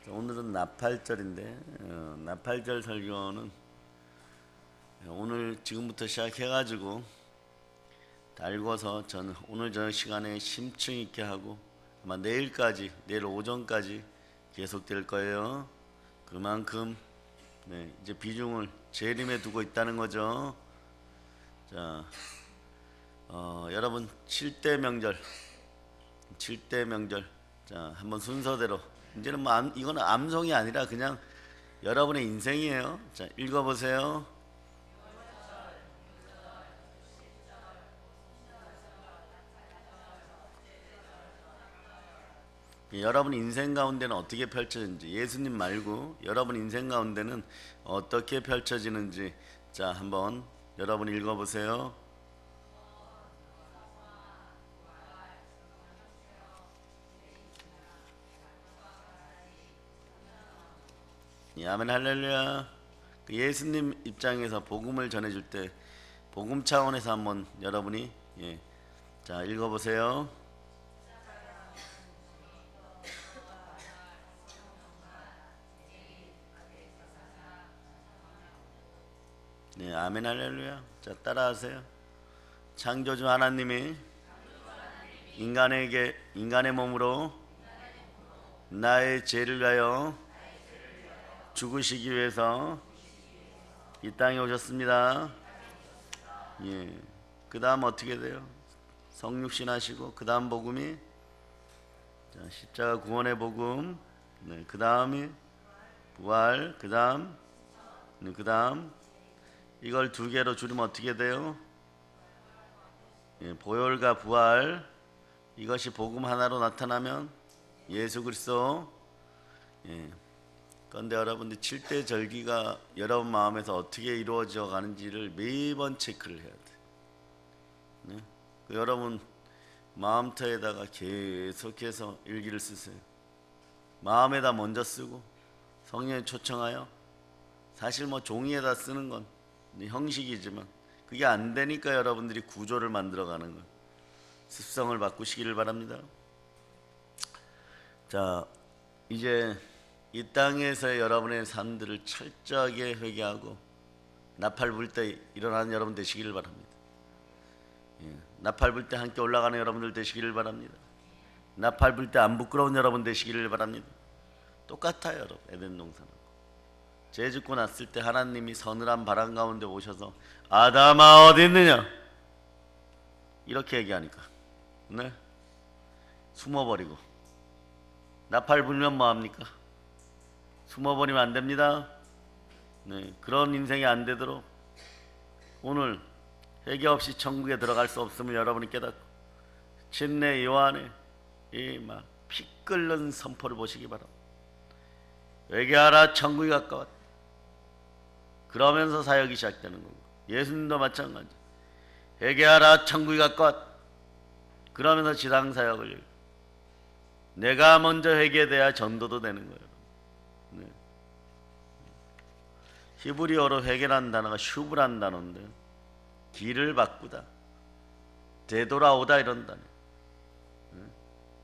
오늘은 나팔절인데 나팔절 설교는 오늘 지금부터 시작해가지고 달궈서 저는 오늘 저녁 시간에 심층 있게 하고 아마 내일까지 내일 오전까지 계속될 거예요. 그만큼 이제 비중을 재림에 두고 있다는 거죠. 자, 여러분 7대 명절 자 한번 순서대로 이제는 뭐 이거는 암송이 아니라 그냥 여러분의 인생이에요. 자 읽어보세요. 여러분 인생 가운데는 어떻게 펼쳐지는지, 예수님 말고 여러분 인생 가운데는 어떻게 펼쳐지는지 자 한번 여러분 읽어보세요. 아멘 할렐루야. 예수님 입장에서 복음을 전해줄 때 복음 차원에서 한번 여러분이 자 읽어보세요. 아멘 할렐루야. 자 따라하세요. 창조주 하나님이 인간의 몸으로 나의 죄를 위하여 죽으시기 위해서 이 땅에 오셨습니다. 그 다음 어떻게 돼요? 성육신 하시고 그 다음 복음이 자, 십자가 구원의 복음. 그 다음이 부활. 그 다음 이걸 두 개로 줄이면 어떻게 돼요? 보혈과 부활. 이것이 복음 하나로 나타나면 예수 그리스도. 그런데 여러분들 7대 절기가 여러분 마음에서 어떻게 이루어져 가는지를 매번 체크를 해야 돼. 여러분 마음터에다가 계속해서 일기를 쓰세요. 마음에다 먼저 쓰고 성령에 초청하여, 사실 뭐 종이에다 쓰는 건 형식이지만 그게 안 되니까 여러분들이 구조를 만들어가는 거예요. 습성을 바꾸시기를 바랍니다. 자 이제 이 땅에서의 여러분의 삶들을 철저하게 회개하고 나팔 불 때 일어나는 여러분 되시기를 바랍니다. 나팔 불 때 함께 올라가는 여러분들 되시기를 바랍니다. 나팔 불 때 안 부끄러운 여러분 되시기를 바랍니다. 똑같아요 여러분. 에덴 동산하고 죄 짓고 났을 때 하나님이 서늘한 바람 가운데 오셔서 아담아 어디 있느냐 이렇게 얘기하니까 숨어버리고, 나팔 불면 뭐합니까? 숨어버리면 안 됩니다. 그런 인생이 안 되도록 오늘 회개 없이 천국에 들어갈 수 없음을 여러분이 깨닫고 침례 요한의 이 막 피 끓는 선포를 보시기 바랍니다. 회개하라 천국이 가까웠다. 그러면서 사역이 시작되는 거고, 예수님도 마찬가지. 회개하라 천국이 가까웠다. 그러면서 지상 사역을 내가 먼저 회개돼야 전도도 되는 거예요. 히브리어로 회개라는 단어가 슈브라는 단어인데 길을 바꾸다, 되돌아오다 이런 단어.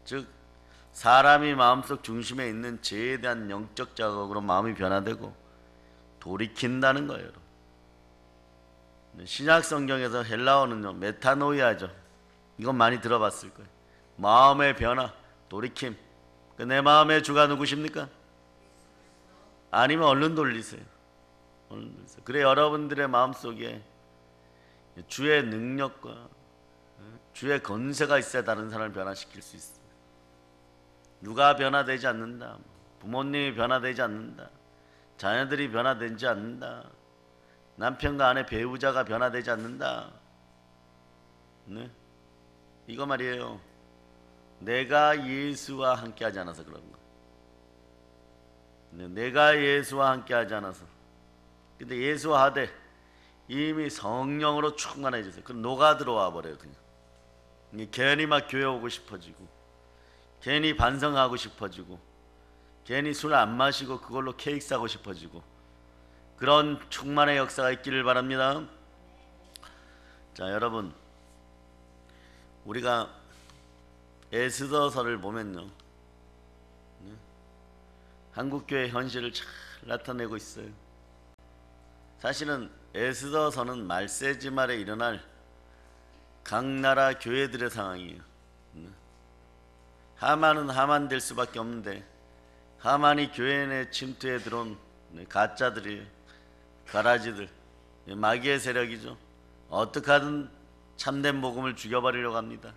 즉 사람이 마음속 중심에 있는 죄에 대한 영적 자극으로 마음이 변화되고 돌이킨다는 거예요. 신약 성경에서 헬라어는요 메타노이아죠. 이건 많이 들어봤을 거예요. 마음의 변화, 돌이킴. 내 마음의 주가 누구십니까? 아니면 얼른 돌리세요. 그래 여러분들의 마음속에 주의 능력과 주의 건세가 있어야 다른 사람을 변화시킬 수 있어요. 누가 변화되지 않는다, 부모님이 변화되지 않는다, 자녀들이 변화되지 않는다, 남편과 아내 배우자가 변화되지 않는다, 이거 말이에요. 내가 예수와 함께하지 않아서 그런 거예요. 내가 예수와 함께하지 않아서. 근데 예수와 하되 이미 성령으로 충만해지세요. 그럼 녹아 들어와 버려요. 그냥 괜히 막 교회 오고 싶어지고, 괜히 반성하고 싶어지고, 괜히 술 안 마시고 그걸로 케이크 사고 싶어지고, 그런 충만의 역사가 있기를 바랍니다. 자 여러분, 우리가 에스더서를 보면요 한국교회 현실을 잘 나타내고 있어요. 사실은 에스더서는 말세지 말에 일어날 각 나라 교회들의 상황이에요. 하만은 하만 될 수밖에 없는데 하만이 교회 내 침투해 들어온 가짜들이에요. 가라지들, 마귀의 세력이죠. 어떻게 하든 참된 복음을 죽여버리려고 합니다.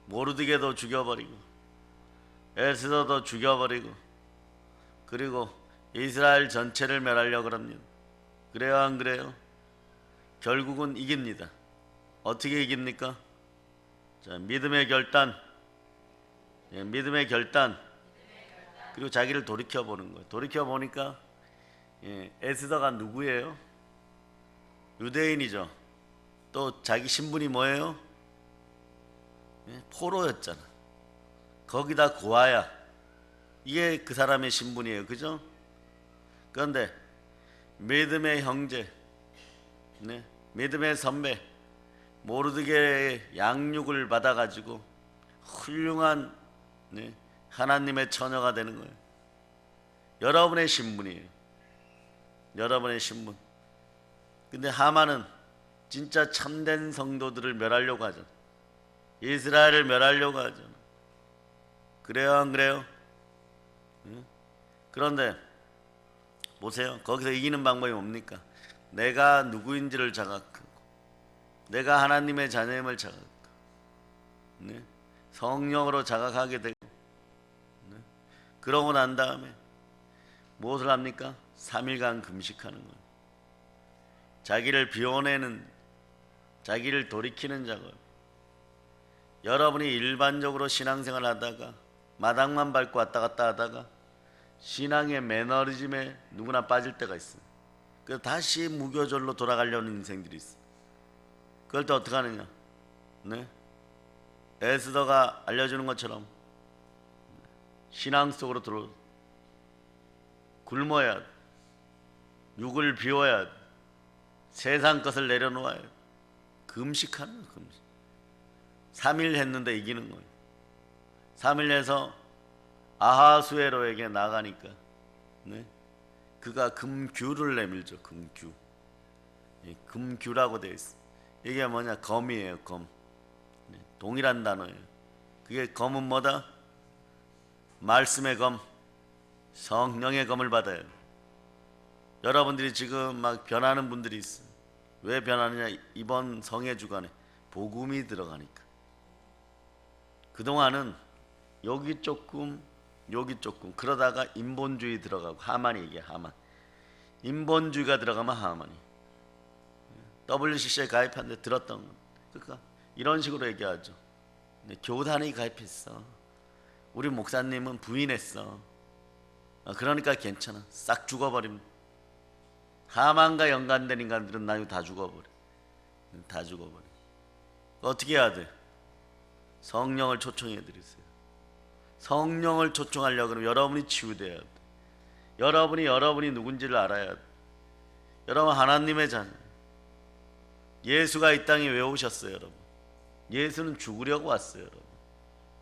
모르드게도 죽여버리고 에스더도 죽여버리고 그리고 이스라엘 전체를 멸하려고 합니다. 그래요 안 그래요? 결국은 이깁니다. 어떻게 이깁니까? 자, 믿음의 결단, 믿음의 결단, 그리고 자기를 돌이켜보는 거예요. 돌이켜보니까 에스더가 누구예요? 유대인이죠. 또 자기 신분이 뭐예요? 포로였잖아. 거기다 고아야. 이게 그 사람의 신분이에요. 그죠? 그런데 믿음의 형제, 믿음의 선배 모르드게의 양육을 받아가지고 훌륭한 하나님의 처녀가 되는 거예요. 여러분의 신분이에요. 여러분의 신분. 근데 하만은 진짜 참된 성도들을 멸하려고 하잖아. 이스라엘을 멸하려고 하잖아. 그래요 안 그래요? 그런데 보세요. 거기서 이기는 방법이 뭡니까? 내가 누구인지를 자각하고 내가 하나님의 자녀임을 자각하고 성령으로 자각하게 되고 그러고 난 다음에 무엇을 합니까? 3일간 금식하는 거예요. 자기를 비워내는, 자기를 돌이키는 작업. 여러분이 일반적으로 신앙생활 하다가 마당만 밟고 왔다 갔다 하다가 신앙의 매너리즘에 누구나 빠질 때가 있어요. 그래서 다시 무교절로 돌아가려는 인생들이 있어요. 그럴 때 어떻게 하느냐? 에스더가 알려주는 것처럼 신앙 속으로 들어 굶어야 돼. 육을 비워야 돼. 세상 것을 내려놓아야 돼. 금식하는 거예요. 금식. 3일 했는데 이기는 거예요. 3일 해서 아하수에로에게 나가니까 그가 금규를 내밀죠. 금규. 금규라고 되어 있어. 이게 뭐냐? 검이에요. 검. 동일한 단어예요. 그게 검은 뭐다? 말씀의 검, 성령의 검을 받아요. 여러분들이 지금 막 변하는 분들이 있어요. 왜 변하느냐? 이번 성회 주간에 복음이 들어가니까. 그동안은 여기 조금 여기 조금 그러다가 인본주의 들어가고 하만이 이게 하만. 인본주의가 들어가면 하만이. WCC에 가입하는데 들었던 건. 그러니까 이런 식으로 얘기하죠. 교단이 가입했어. 우리 목사님은 부인했어. 그러니까 괜찮아. 싹 죽어버립니다. 하만과 연관된 인간들은 나중에 다 죽어버려. 다 죽어버려. 어떻게 해야 돼? 성령을 초청해 드리세요. 성령을 초청하려고 그러면 여러분이 치유돼야 돼. 여러분이 누군지를 알아야 돼. 여러분 하나님의 자녀. 예수가 이 땅에 왜 오셨어요, 여러분? 예수는 죽으려고 왔어요, 여러분.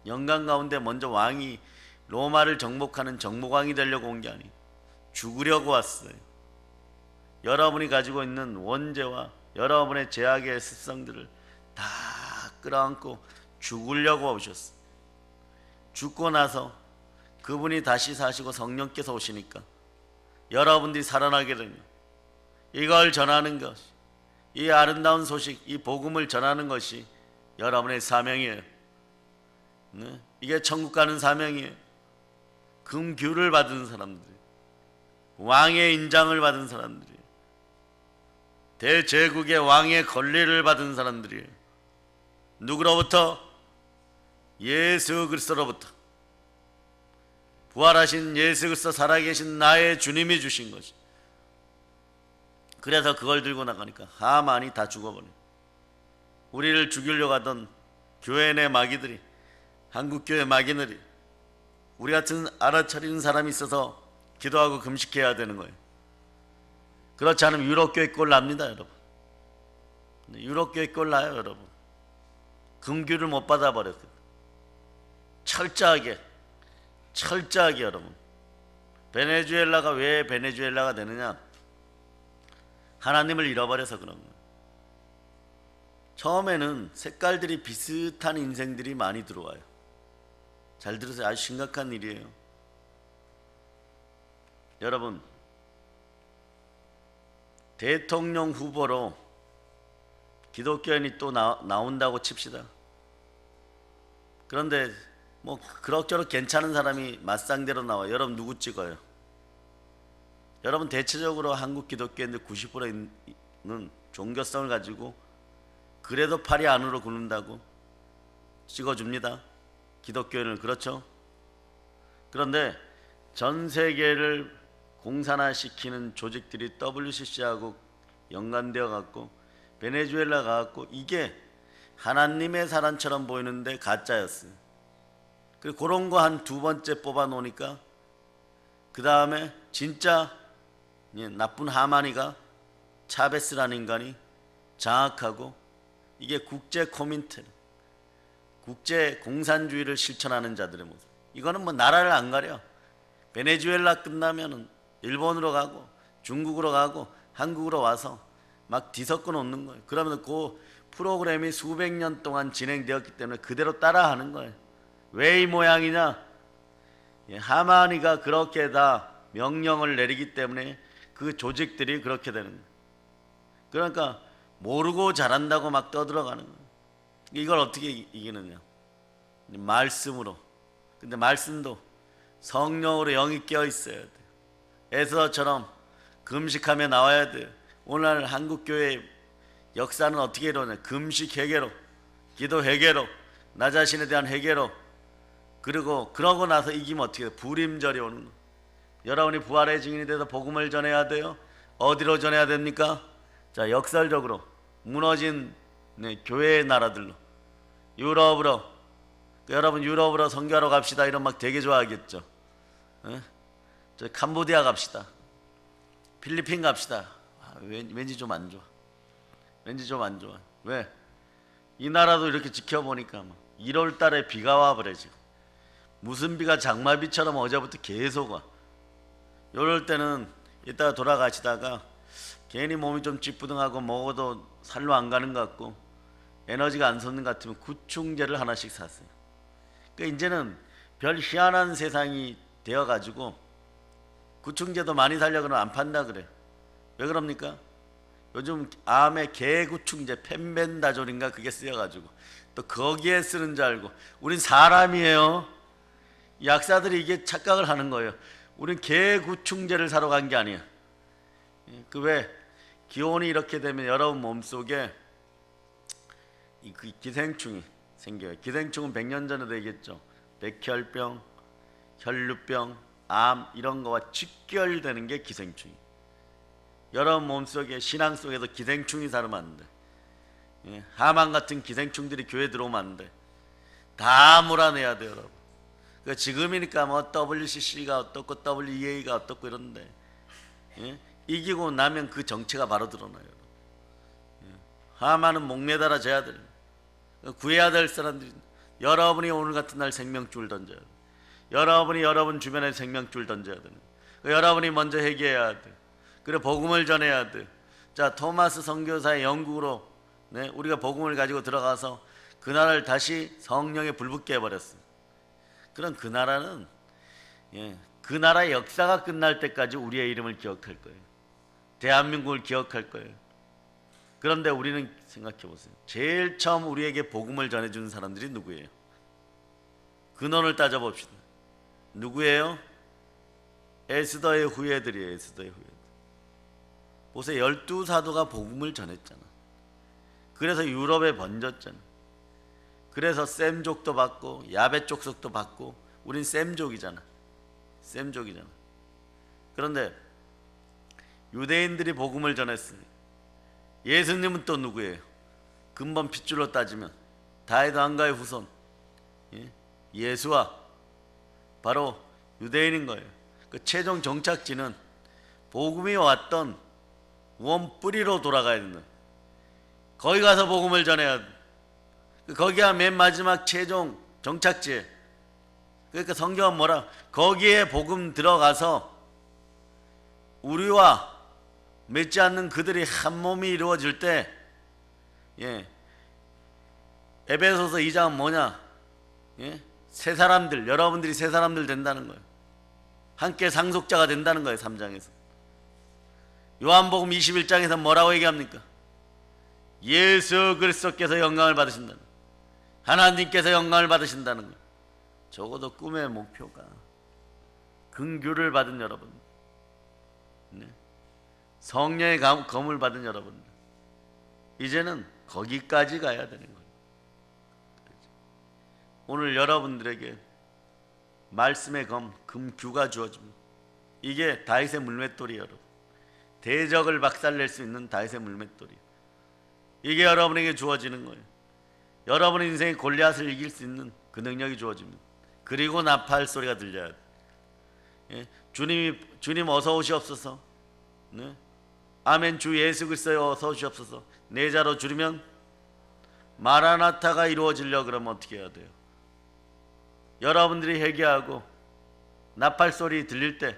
영광 가운데 먼저 왕이 로마를 정복하는 정복왕이 되려고 온 게 아니에요. 죽으려고 왔어요. 여러분이 가지고 있는 원죄와 여러분의 죄악의 습성들을 다 끌어안고 죽으려고 오셨어요. 죽고 나서 그분이 다시 사시고 성령께서 오시니까 여러분들이 살아나게 되면 이걸 전하는 것, 이 아름다운 소식, 이 복음을 전하는 것이 여러분의 사명이에요. 이게 천국 가는 사명이에요. 금규를 받은 사람들, 왕의 인장을 받은 사람들이, 대제국의 왕의 권리를 받은 사람들이에요. 누구로부터? 예수 그리스도로부터. 부활하신 예수 그리스도 살아계신 나의 주님이 주신 것이. 그래서 그걸 들고 나가니까 하만이 다 죽어버려요. 우리를 죽이려고 하던 교회 내 마귀들이, 한국교회 마귀들이 우리 같은 알아차리는 사람이 있어서 기도하고 금식해야 되는 거예요. 그렇지 않으면 유럽교회 꼴 납니다, 여러분. 유럽교회 꼴 나요, 여러분. 금규를 못 받아버렸거든요. 철저하게 여러분. 베네수엘라가 왜 베네수엘라가 되느냐? 하나님을 잃어버려서 그런 거예요. 처음에는 색깔들이 비슷한 인생들이 많이 들어와요. 잘 들으세요. 아주 심각한 일이에요. 여러분, 대통령 후보로 기독교인이 또 나온다고 칩시다. 그런데 뭐 그럭저럭 괜찮은 사람이 맞상대로 나와요. 여러분 누구 찍어요? 여러분 대체적으로 한국 기독교인들 90%는 종교성을 가지고 그래도 팔이 안으로 굽는다고 찍어줍니다. 기독교인을. 그렇죠? 그런데 전 세계를 공산화시키는 조직들이 WCC하고 연관되어 갖고 베네수엘라 가갖고 이게 하나님의 사람처럼 보이는데 가짜였어요. 그런 거 한 두 번째 뽑아 놓으니까 그 다음에 진짜 나쁜 하마니가 차베스라는 인간이 장악하고 이게 국제 코민텔, 국제 공산주의를 실천하는 자들의 모습. 이거는 뭐 나라를 안 가려. 베네수엘라 끝나면은 일본으로 가고 중국으로 가고 한국으로 와서 막 뒤섞어 놓는 거예요. 그러면 그 프로그램이 수백 년 동안 진행되었기 때문에 그대로 따라하는 거예요. 왜 이 모양이냐? 하마니가 그렇게 다 명령을 내리기 때문에 그 조직들이 그렇게 되는 거예요. 그러니까 모르고 잘한다고 막 떠들어가는 거예요. 이걸 어떻게 이기느냐? 말씀으로. 근데 말씀도 성령으로 영이 깨어 있어야 돼요. 에스더처럼 금식하며 나와야 돼요. 오늘 한국교회 역사는 어떻게 이루어지냐? 금식 회개로, 기도 회개로, 나 자신에 대한 회개로. 그리고 그러고 나서 이기면 어떻게 해요? 부림절이 오는 거예요. 여러분이 부활의 증인이 돼서 복음을 전해야 돼요. 어디로 전해야 됩니까? 자, 역설적으로 무너진 교회의 나라들로, 유럽으로. 여러분 유럽으로 선교하러 갑시다 이런 막 되게 좋아하겠죠. 저 캄보디아 갑시다, 필리핀 갑시다. 왠지 좀 안 좋아. 왠지 좀 안 좋아. 왜? 이 나라도 이렇게 지켜보니까 1월 달에 비가 와버려. 지금 무슨 비가 장마비처럼 어제부터 계속 와. 이럴 때는 이따가 돌아가시다가 괜히 몸이 좀 찌뿌둥하고 먹어도 살로 안 가는 것 같고 에너지가 안 솟는 것 같으면 구충제를 하나씩 샀어요. 그러니까 이제는 별 희한한 세상이 되어가지고 구충제도 많이 살려고 그러면 안 판다 그래요. 왜 그럽니까? 요즘 암에 개구충제 펜벤다졸인가 그게 쓰여가지고 또 거기에 쓰는 줄 알고. 우린 사람이에요. 약사들이 이게 착각을 하는 거예요. 우린 개구충제를 사러 간 게 아니야. 그 왜 기온이 이렇게 되면 여러분 몸속에 그 기생충이 생겨요. 기생충은 100년 전에도 얘기했죠. 백혈병, 혈루병, 암 이런 거와 직결되는 게 기생충이. 여러분 몸속에 신앙 속에도 기생충이 살면 안 돼. 하만 같은 기생충들이 교회 들어오면 안 돼. 다 몰아내야 돼요, 여러분. 지금이니까 뭐 WCC가 어떻고 WEA가 어떻고 이런데 이기고 나면 그 정체가 바로 드러나요. 하만은 목매달아 져야 돼요. 구해야 될 사람들이. 여러분이 오늘 같은 날 생명줄 던져야 돼요. 여러분이 여러분 주변에 생명줄 던져야 돼요. 여러분이 먼저 회개해야 돼요. 그래 복음을 전해야 돼요. 자, 토마스 선교사의 영국으로 우리가 복음을 가지고 들어가서 그 나라를 다시 성령에 불붙게 해버렸어요. 그럼 그 나라는 그 나라의 역사가 끝날 때까지 우리의 이름을 기억할 거예요. 대한민국을 기억할 거예요. 그런데 우리는 생각해 보세요. 제일 처음 우리에게 복음을 전해주는 사람들이 누구예요? 근원을 따져봅시다. 누구예요? 에스더의 후예들이에요. 에스더의 후예들. 보세요. 12사도가 복음을 전했잖아. 그래서 유럽에 번졌잖아. 그래서 셈족도 받고 야베 족속도 받고 우린 셈족이잖아. 셈족이잖아. 그런데 유대인들이 복음을 전했으니 예수님은 또 누구예요? 근본 핏줄로 따지면 다윗 왕가의 후손 예수와 바로 유대인인 거예요. 그 최종 정착지는 복음이 왔던 원 뿌리로 돌아가야 된다. 거기 가서 복음을 전해야 돼. 거기가 맨 마지막 최종 정착지에. 그러니까 성경은 뭐라? 거기에 복음 들어가서 우리와 맺지 않는 그들이 한 몸이 이루어질 때, 에베소서 2장은 뭐냐? 새 사람들, 여러분들이 새 사람들 된다는 거예요. 함께 상속자가 된다는 거예요. 3장에서. 요한복음 21장에서 뭐라고 얘기합니까? 예수 그리스도께서 영광을 받으신다는 거예요. 하나님께서 영광을 받으신다는 거예요. 적어도 꿈의 목표가 긍휼을 받은 여러분, 성령의 검을 받은 여러분, 이제는 거기까지 가야 되는 거예요. 오늘 여러분들에게 말씀의 검, 금규가 주어집니다. 이게 다윗의 물맷돌이에요. 여러분, 대적을 박살낼 수 있는 다윗의 물맷돌이, 이게 여러분에게 주어지는 거예요. 여러분의 인생의 골리앗을 이길 수 있는 그 능력이 주어집니다. 그리고 나팔 소리가 들려야 돼. 주님 어서 오시옵소서. 아멘. 주 예수 그리스도 어서 오시옵소서. 내 자로 줄이면 마라나타가 이루어지려 그러면 어떻게 해야 돼요? 여러분들이 회개하고 나팔 소리 들릴 때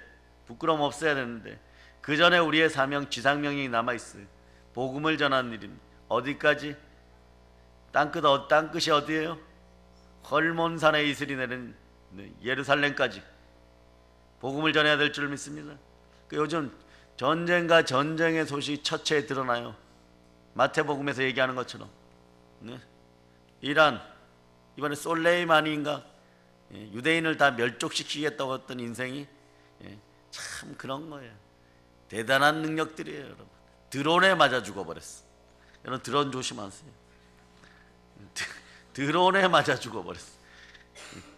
부끄러움 없어야 되는데, 그 전에 우리의 사명, 지상명령이 남아 있어요. 복음을 전하는 일입니다. 어디까지? 땅끝이 어디예요? 헐몬산에 이슬이 내린 예루살렘까지 복음을 전해야 될 줄 믿습니다. 요즘 전쟁과 전쟁의 소식이 처체에 드러나요. 마태복음에서 얘기하는 것처럼. 이란, 이번에 솔레이마니인가 유대인을 다 멸족시키겠다고 했던 인생이 참 그런 거예요. 대단한 능력들이에요. 여러분, 드론에 맞아 죽어버렸어. 여러분, 드론 조심하세요. 드론에 맞아 죽어버렸어.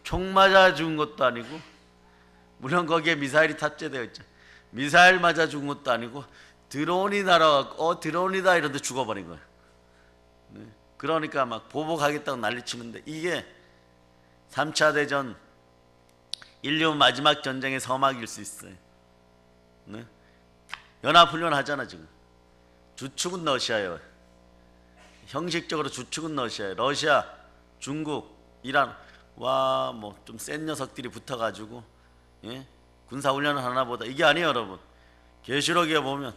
총 맞아 죽은 것도 아니고, 물론 거기에 미사일이 탑재되어 있죠. 미사일 맞아 죽은 것도 아니고 드론이 날아가고 드론이다 이러는데 죽어버린 거예요. 그러니까 막 보복하겠다고 난리치는데, 이게 3차 대전 인류 마지막 전쟁의 서막일 수 있어요. 연합훈련 하잖아. 지금 주축은 러시아예요. 형식적으로 주축은 러시아예요. 러시아, 중국, 이란, 와 뭐 좀 센 녀석들이 붙어가지고 군사훈련을 하나 보다. 이게 아니에요. 여러분, 계시록에 보면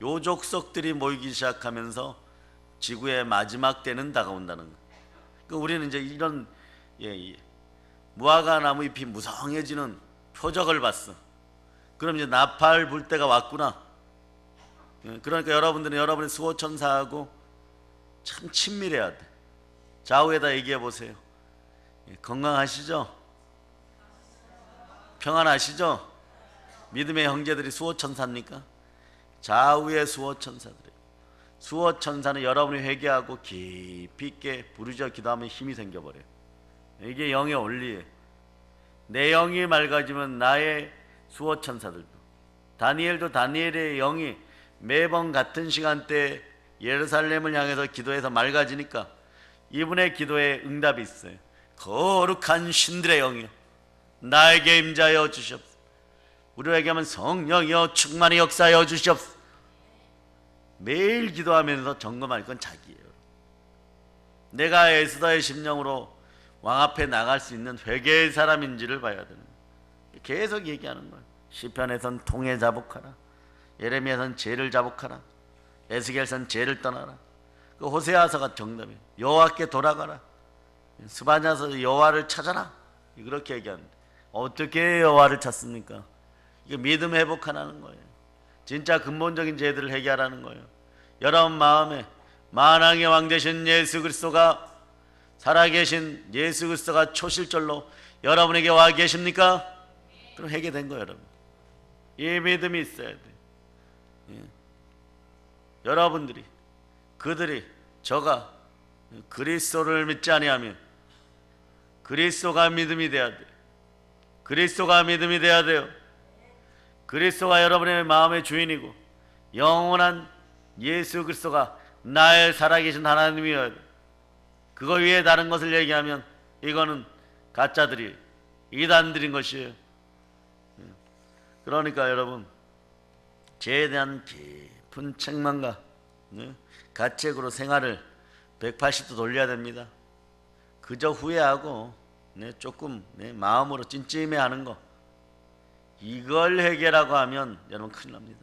요족속들이 모이기 시작하면서 지구의 마지막 때는 다가온다는 거. 그러니까 우리는 이제 이런 무화과 나무 잎이 무성해지는 표적을 봤어. 그럼 이제 나팔 불 때가 왔구나. 그러니까 여러분들은 여러분의 수호천사하고 참 친밀해야 돼. 좌우에다 얘기해 보세요. 건강하시죠? 평안하시죠? 믿음의 형제들이 수호천사입니까? 좌우의 수호천사들이에요. 수호천사는 여러분이 회개하고 깊이 있게 부르짖어 기도하면 힘이 생겨버려요. 이게 영의 원리예요. 내 영이 맑아지면 나의 수호천사들도, 다니엘도 다니엘의 영이 매번 같은 시간대에 예루살렘을 향해서 기도해서 맑아지니까 이분의 기도에 응답이 있어요. 거룩한 신들의 영이요, 나에게 임자여 주시옵소서. 우리에게 하면 성령이여 충만히 역사하여 주시옵소서. 매일 기도하면서 점검할 건 자기예요. 내가 에스더의 심령으로 왕 앞에 나갈 수 있는 회개의 사람인지를 봐야 되는 거예요. 계속 얘기하는 거예요. 시편에선 통에 자복하라, 예레미야선 죄를 자복하라, 에스겔선 죄를 떠나라. 그 호세아서가 정답이에요. 여호와께 돌아가라, 스바냐서 여호와를 찾아라, 그렇게 얘기하는데 어떻게 여호와를 찾습니까? 이게 믿음 회복하라는 거예요. 진짜 근본적인 죄들을 해결하라는 거예요. 여러분 마음에 만왕의 왕 되신 예수 그리스도가, 살아계신 예수 그리스도가 초실절로 여러분에게 와 계십니까? 그럼 해결된 거예요. 여러분, 이 믿음이 있어야 돼요. 여러분들이, 그들이, 저가 그리스도를 믿지 아니하면 그리스도가 믿음이 돼야 돼요. 그리스도가 믿음이 돼야 돼요. 그리스도가 여러분의 마음의 주인이고 영원한 예수 그리스도가 나의 살아계신 하나님이어야 돼요. 그거 위에 다른 것을 얘기하면 이거는 가짜들이, 이단들인 것이에요. 그러니까 여러분, 죄에 대한 깊은 책망과 가책으로 생활을 180도 돌려야 됩니다. 그저 후회하고 조금 마음으로 찜찜해하는 거, 이걸 해결하고 하면 여러분 큰일 납니다.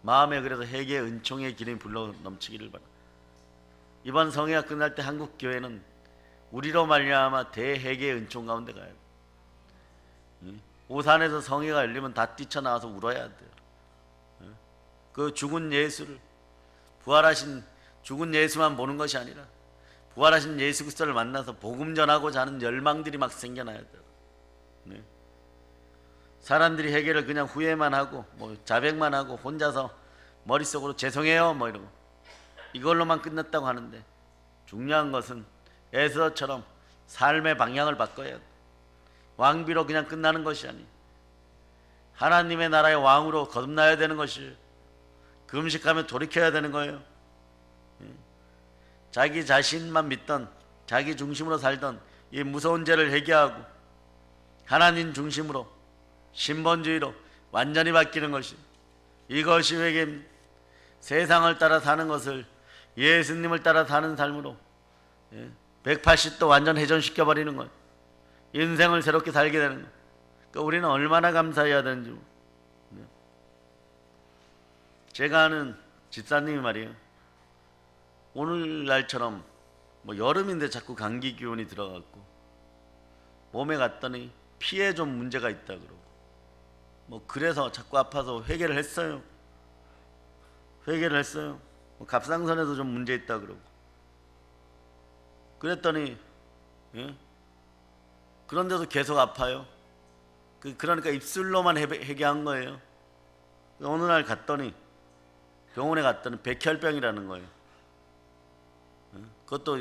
마음에 그래서 회개 은총의 기름이 불러 넘치기를 바랍니다. 이번 성회가 끝날 때 한국 교회는 우리로 말미암아 대회개의 은총 가운데 가야 돼요. 오산에서 성회가 열리면 다 뛰쳐나와서 울어야 돼요. 그 죽은 예수를, 부활하신 죽은 예수만 보는 것이 아니라 부활하신 예수 그리스도를 만나서 복음 전하고자 하는 열망들이 막 생겨나야 돼요. 사람들이 회개를 그냥 후회만 하고 뭐 자백만 하고 혼자서 머릿속으로 죄송해요 뭐 이러고 이걸로만 끝났다고 하는데, 중요한 것은 에스더처럼 삶의 방향을 바꿔야 돼. 왕비로 그냥 끝나는 것이 아니, 하나님의 나라의 왕으로 거듭나야 되는 것이, 금식하며 돌이켜야 되는 거예요. 자기 자신만 믿던, 자기 중심으로 살던 이 무서운 죄를 회개하고 하나님 중심으로 신본주의로 완전히 바뀌는 것이, 이것이 회개입니다. 세상을 따라 사는 것을 예수님을 따라 사는 삶으로 180도 완전 회전시켜버리는 것, 인생을 새롭게 살게 되는 것. 그러니까 우리는 얼마나 감사해야 되는지. 제가 아는 집사님이 말이에요, 오늘날처럼 뭐 여름인데 자꾸 감기 기운이 들어갔고 몸에 갔더니 피에 좀 문제가 있다 그러고 뭐 그래서 자꾸 아파서 회개를 했어요. 뭐 갑상선에도 좀 문제 있다 그러고 그랬더니 그런데도 계속 아파요. 그러니까 입술로만 회개한 거예요. 어느 날 갔더니 병원에 갔더니 백혈병이라는 거예요. 그것도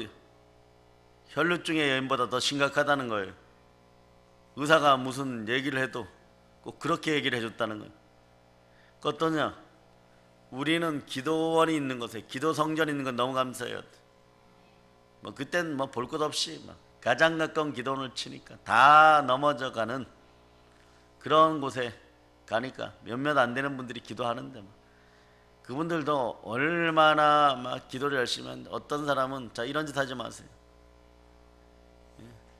혈루증의 여인보다 더 심각하다는 거예요. 의사가 무슨 얘기를 해도 꼭 그렇게 얘기를 해줬다는 거예요. 어떠냐? 우리는 기도원이 있는 곳에, 기도 성전이 있는 건 너무 감사해요. 뭐 그땐 뭐 볼 것 없이 막 가장 가까운 기도원을 치니까 다 넘어져가는 그런 곳에 가니까 몇몇 안 되는 분들이 기도하는데 막 그분들도 얼마나 막 기도를 열심히 하는데, 어떤 사람은 자 이런 짓 하지 마세요.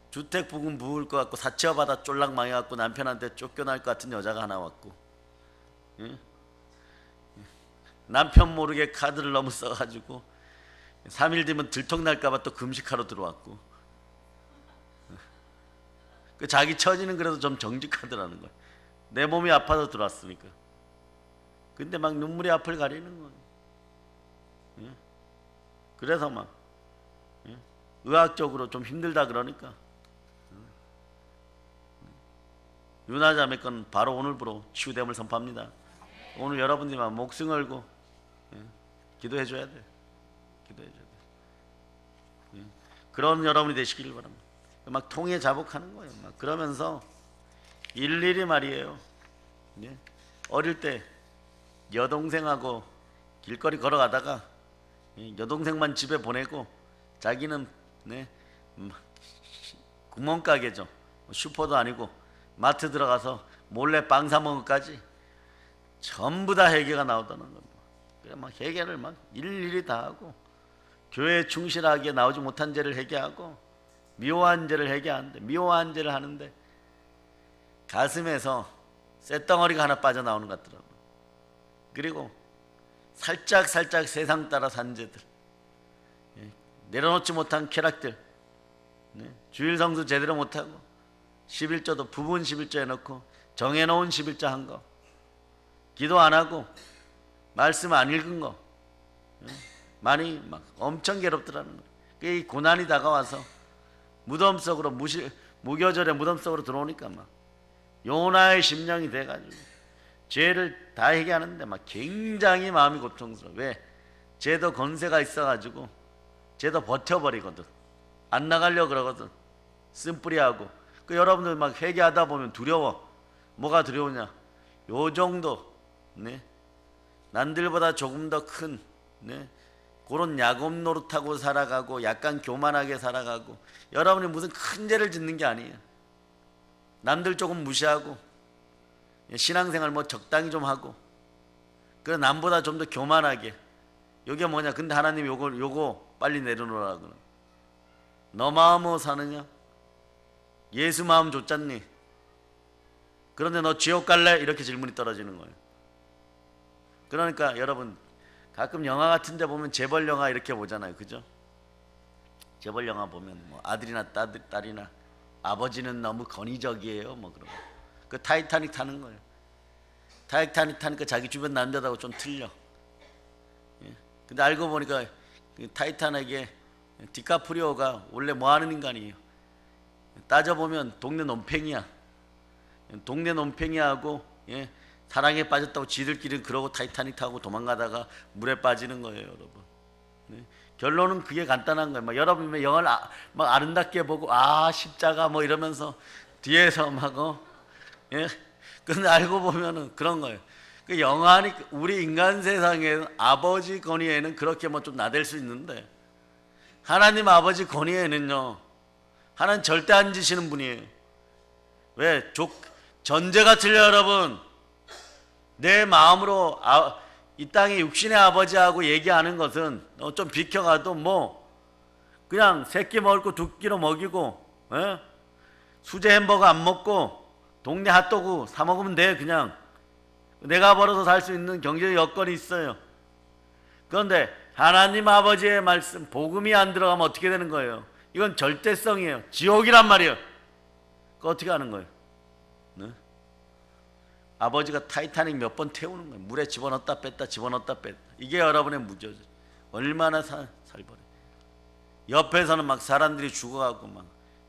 주택 부금 부을 것 같고 사채업하다 쫄락 망해갖고 남편한테 쫓겨날 것 같은 여자가 하나 왔고, 남편 모르게 카드를 너무 써가지고 3일 뒤면 들통날까봐 또 금식하러 들어왔고, 그 자기 처지는 그래도 좀 정직하더라는 거예요. 내 몸이 아파서 들어왔으니까. 근데 막 눈물이 앞을 가리는 거예요. 그래서 막 의학적으로 좀 힘들다 그러니까 유나자매 건 바로 오늘부로 치유됨을 선포합니다. 오늘 여러분들만 목숨 걸고 기도해 줘야 돼. 그런 여러분이 되시길 바랍니다. 막 통해 자복하는 거예요. 막 그러면서 일일이 말이에요. 어릴 때 여동생하고 길거리 걸어가다가 여동생만 집에 보내고 자기는 구멍가게죠. 슈퍼도 아니고 마트 들어가서 몰래 빵 사 먹을까지 전부 다 회개가 나오다는 겁니다. 그래 막 회개를 막 일일이 다 하고, 교회에 충실하게 나오지 못한 죄를 회개하고, 미워한 죄를 회개하는데, 미워한 죄를 하는데 가슴에서 쇳덩어리가 하나 빠져나오는 것 같더라고요. 그리고 살짝 세상 따라 산 죄들, 내려놓지 못한 쾌락들, 주일 성수 제대로 못하고 11조도 부분 11조 해놓고 정해놓은 11조 한 거, 기도 안 하고 말씀 안 읽은 거, 많이 막 엄청 괴롭더라는 거예요. 이 고난이 다가와서 무덤 속으로 무교절에 무덤 속으로 들어오니까 막 요나의 심령이 돼가지고 죄를 다 회개하는데 막 굉장히 마음이 고통스러워. 왜? 죄도 권세가 있어가지고 죄도 버텨버리거든. 안 나가려고 그러거든. 쓴뿌리하고. 그 여러분들 막 회개하다 보면 두려워. 뭐가 두려우냐? 요 정도, 남들보다 조금 더 큰, 그런 야곱 노릇하고 살아가고 약간 교만하게 살아가고, 여러분이 무슨 큰 죄를 짓는 게 아니에요. 남들 조금 무시하고 신앙생활 뭐 적당히 좀 하고, 그래 남보다 좀 더 교만하게. 요게 뭐냐? 근데 하나님 요거 빨리 내려놓으라 그러. 너 마음으로 사느냐? 예수 마음 줬잖니? 그런데 너 지옥 갈래? 이렇게 질문이 떨어지는 거예요. 그러니까 여러분 가끔 영화 같은 데 보면 재벌 영화 이렇게 보잖아요. 그죠? 재벌 영화 보면 뭐 아들이나 딸이나 아버지는 너무 권위적이에요. 뭐 그런 거. 그 타이타닉 타는 거예요. 타이타닉 타니까 자기 주변 남자들하고 좀 틀려. 예. 근데 알고 보니까 그 타이타닉의 디카프리오가 원래 뭐 하는 인간이에요? 따져보면 동네 논팽이야. 동네 논팽이하고 예, 사랑에 빠졌다고 지들끼리 그러고 타이타닉 타고 도망가다가 물에 빠지는 거예요, 여러분. 네. 결론은 그게 간단한 거예요. 막 여러분 영화를 막 아름답게 보고 십자가 뭐 이러면서 뒤에서 막 예. 근데 알고 보면은 그런 거예요. 그 영화니 우리 인간 세상에는 아버지 권위에는 그렇게 뭐 좀 나댈 수 있는데 하나님 아버지 권위에는요. 하나님 절대 안 지시는 분이에요. 왜? 전제가 틀려 여러분. 내 마음으로 이 땅의 육신의 아버지하고 얘기하는 것은 좀 비켜가도 뭐 그냥 새끼 먹을 거 두 끼로 먹이고 예? 수제 햄버거 안 먹고 동네 핫도그 사 먹으면 돼. 그냥 내가 벌어서 살 수 있는 경제적 여건이 있어요. 그런데 하나님 아버지의 말씀 복음이 안 들어가면 어떻게 되는 거예요? 이건 절대성이에요. 지옥이란 말이에요. 그거 어떻게 하는 거예요? 네? 아버지가 타이타닉 몇 번 태우는 거예요. 물에 집어넣었다 뺐다 집어넣었다 뺐다. 이게 여러분의 무죄죠. 얼마나 살벌해. 옆에서는 막 사람들이 죽어가고 막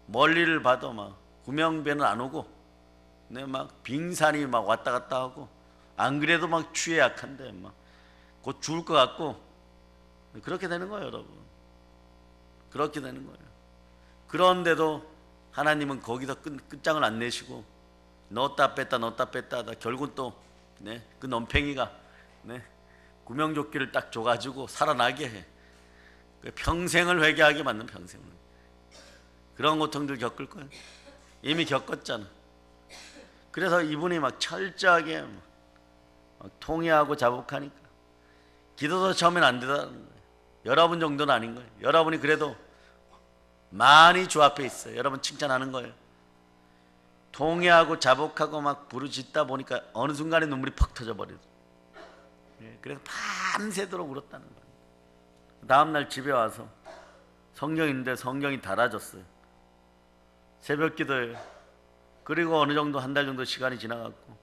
멀리를 봐도 막 구명배는 안 오고 네, 막 빙산이 막 왔다 갔다 하고 안 그래도 막 추위에 약한데 막 곧 죽을 것 같고 그렇게 되는 거예요, 여러분. 그렇게 되는 거예요. 그런데도 하나님은 거기서 끝장을 안 내시고 넣었다 뺐다 하다 결국 또 네, 그 넘팽이가 네, 구명조끼를 딱 줘가지고 살아나게 해. 평생을 회개하게 만든 평생을. 그런 고통들 겪을 거예요. 이미 겪었잖아. 그래서 이분이 막 철저하게 막 통회하고 자복하니까 기도도 처음엔 안 되다는 거예요. 여러분 정도는 아닌 거예요. 여러분이 그래도 많이 주 앞에 있어요. 여러분 칭찬하는 거예요. 통회하고 자복하고 막 부르짖다 보니까 어느 순간에 눈물이 퍽 터져버려요. 그래서 밤새도록 울었다는 거예요. 다음날 집에 와서 성경인데 성경이 닳아졌어요. 새벽 기도예요. 그리고 어느 정도 한 달 정도 시간이 지나갔고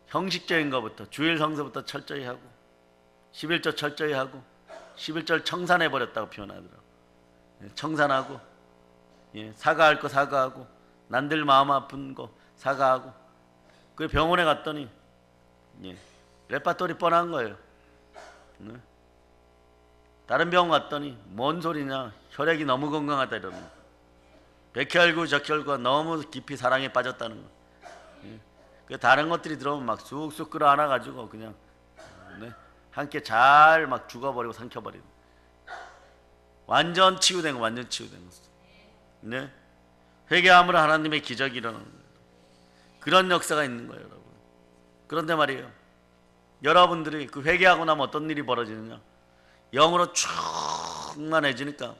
형식적인 것부터 주일 성서부터 철저히 하고 11절 철저히 하고 11절 청산해버렸다고 표현하더라고요. 청산하고 사과할 거 사과하고 남들 마음 아픈 거 사과하고 그 병원에 갔더니 레파토리 뻔한 거예요. 다른 병원 갔더니 뭔 소리냐 혈액이 너무 건강하다 이러는 거예요. 백혈구 적혈구가 너무 깊이 사랑에 빠졌다는 거. 그 다른 것들이 들어오면 막 쑥쑥 끌어안아가지고 그냥 함께 잘 막 죽어버리고 삼켜버리고 완전 치유된 거 완전 치유된 거. 네? 회개함으로 하나님의 기적이 일어나는 거예요. 그런 역사가 있는 거예요, 여러분. 그런데 말이에요. 여러분들이 그 회개하고 나면 어떤 일이 벌어지느냐? 영으로 충만해지니까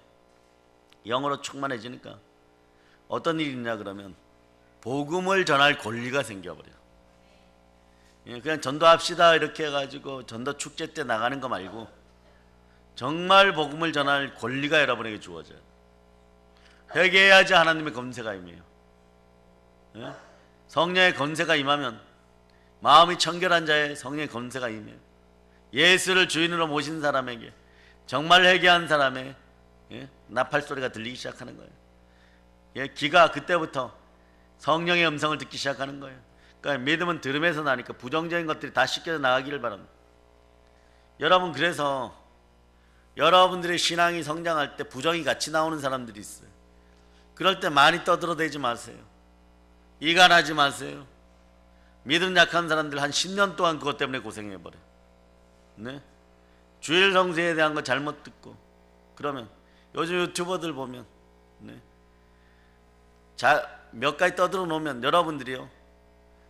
어떤 일이 있냐 그러면 복음을 전할 권리가 생겨버려요. 그냥 전도합시다 이렇게 해가지고 전도 축제 때 나가는 거 말고 정말 복음을 전할 권리가 여러분에게 주어져요. 회개해야지 하나님의 권세가 임해요. 성령의 권세가 임하면 마음이 청결한 자의 성령의 권세가 임해요. 예수를 주인으로 모신 사람에게 정말 회개한 사람의 나팔 소리가 들리기 시작하는 거예요. 귀가 그때부터 성령의 음성을 듣기 시작하는 거예요. 그러니까 믿음은 들음에서 나니까 부정적인 것들이 다 씻겨져 나가기를 바랍니다. 여러분 그래서 여러분들의 신앙이 성장할 때 부정이 같이 나오는 사람들이 있어요. 그럴 때 많이 떠들어대지 마세요. 이간하지 마세요. 믿음 약한 사람들 한 10년 동안 그것 때문에 고생해버려요. 네? 주일 성수에 대한 거 잘못 듣고 그러면 요즘 유튜버들 보면 몇 가지 떠들어 놓으면 여러분들이요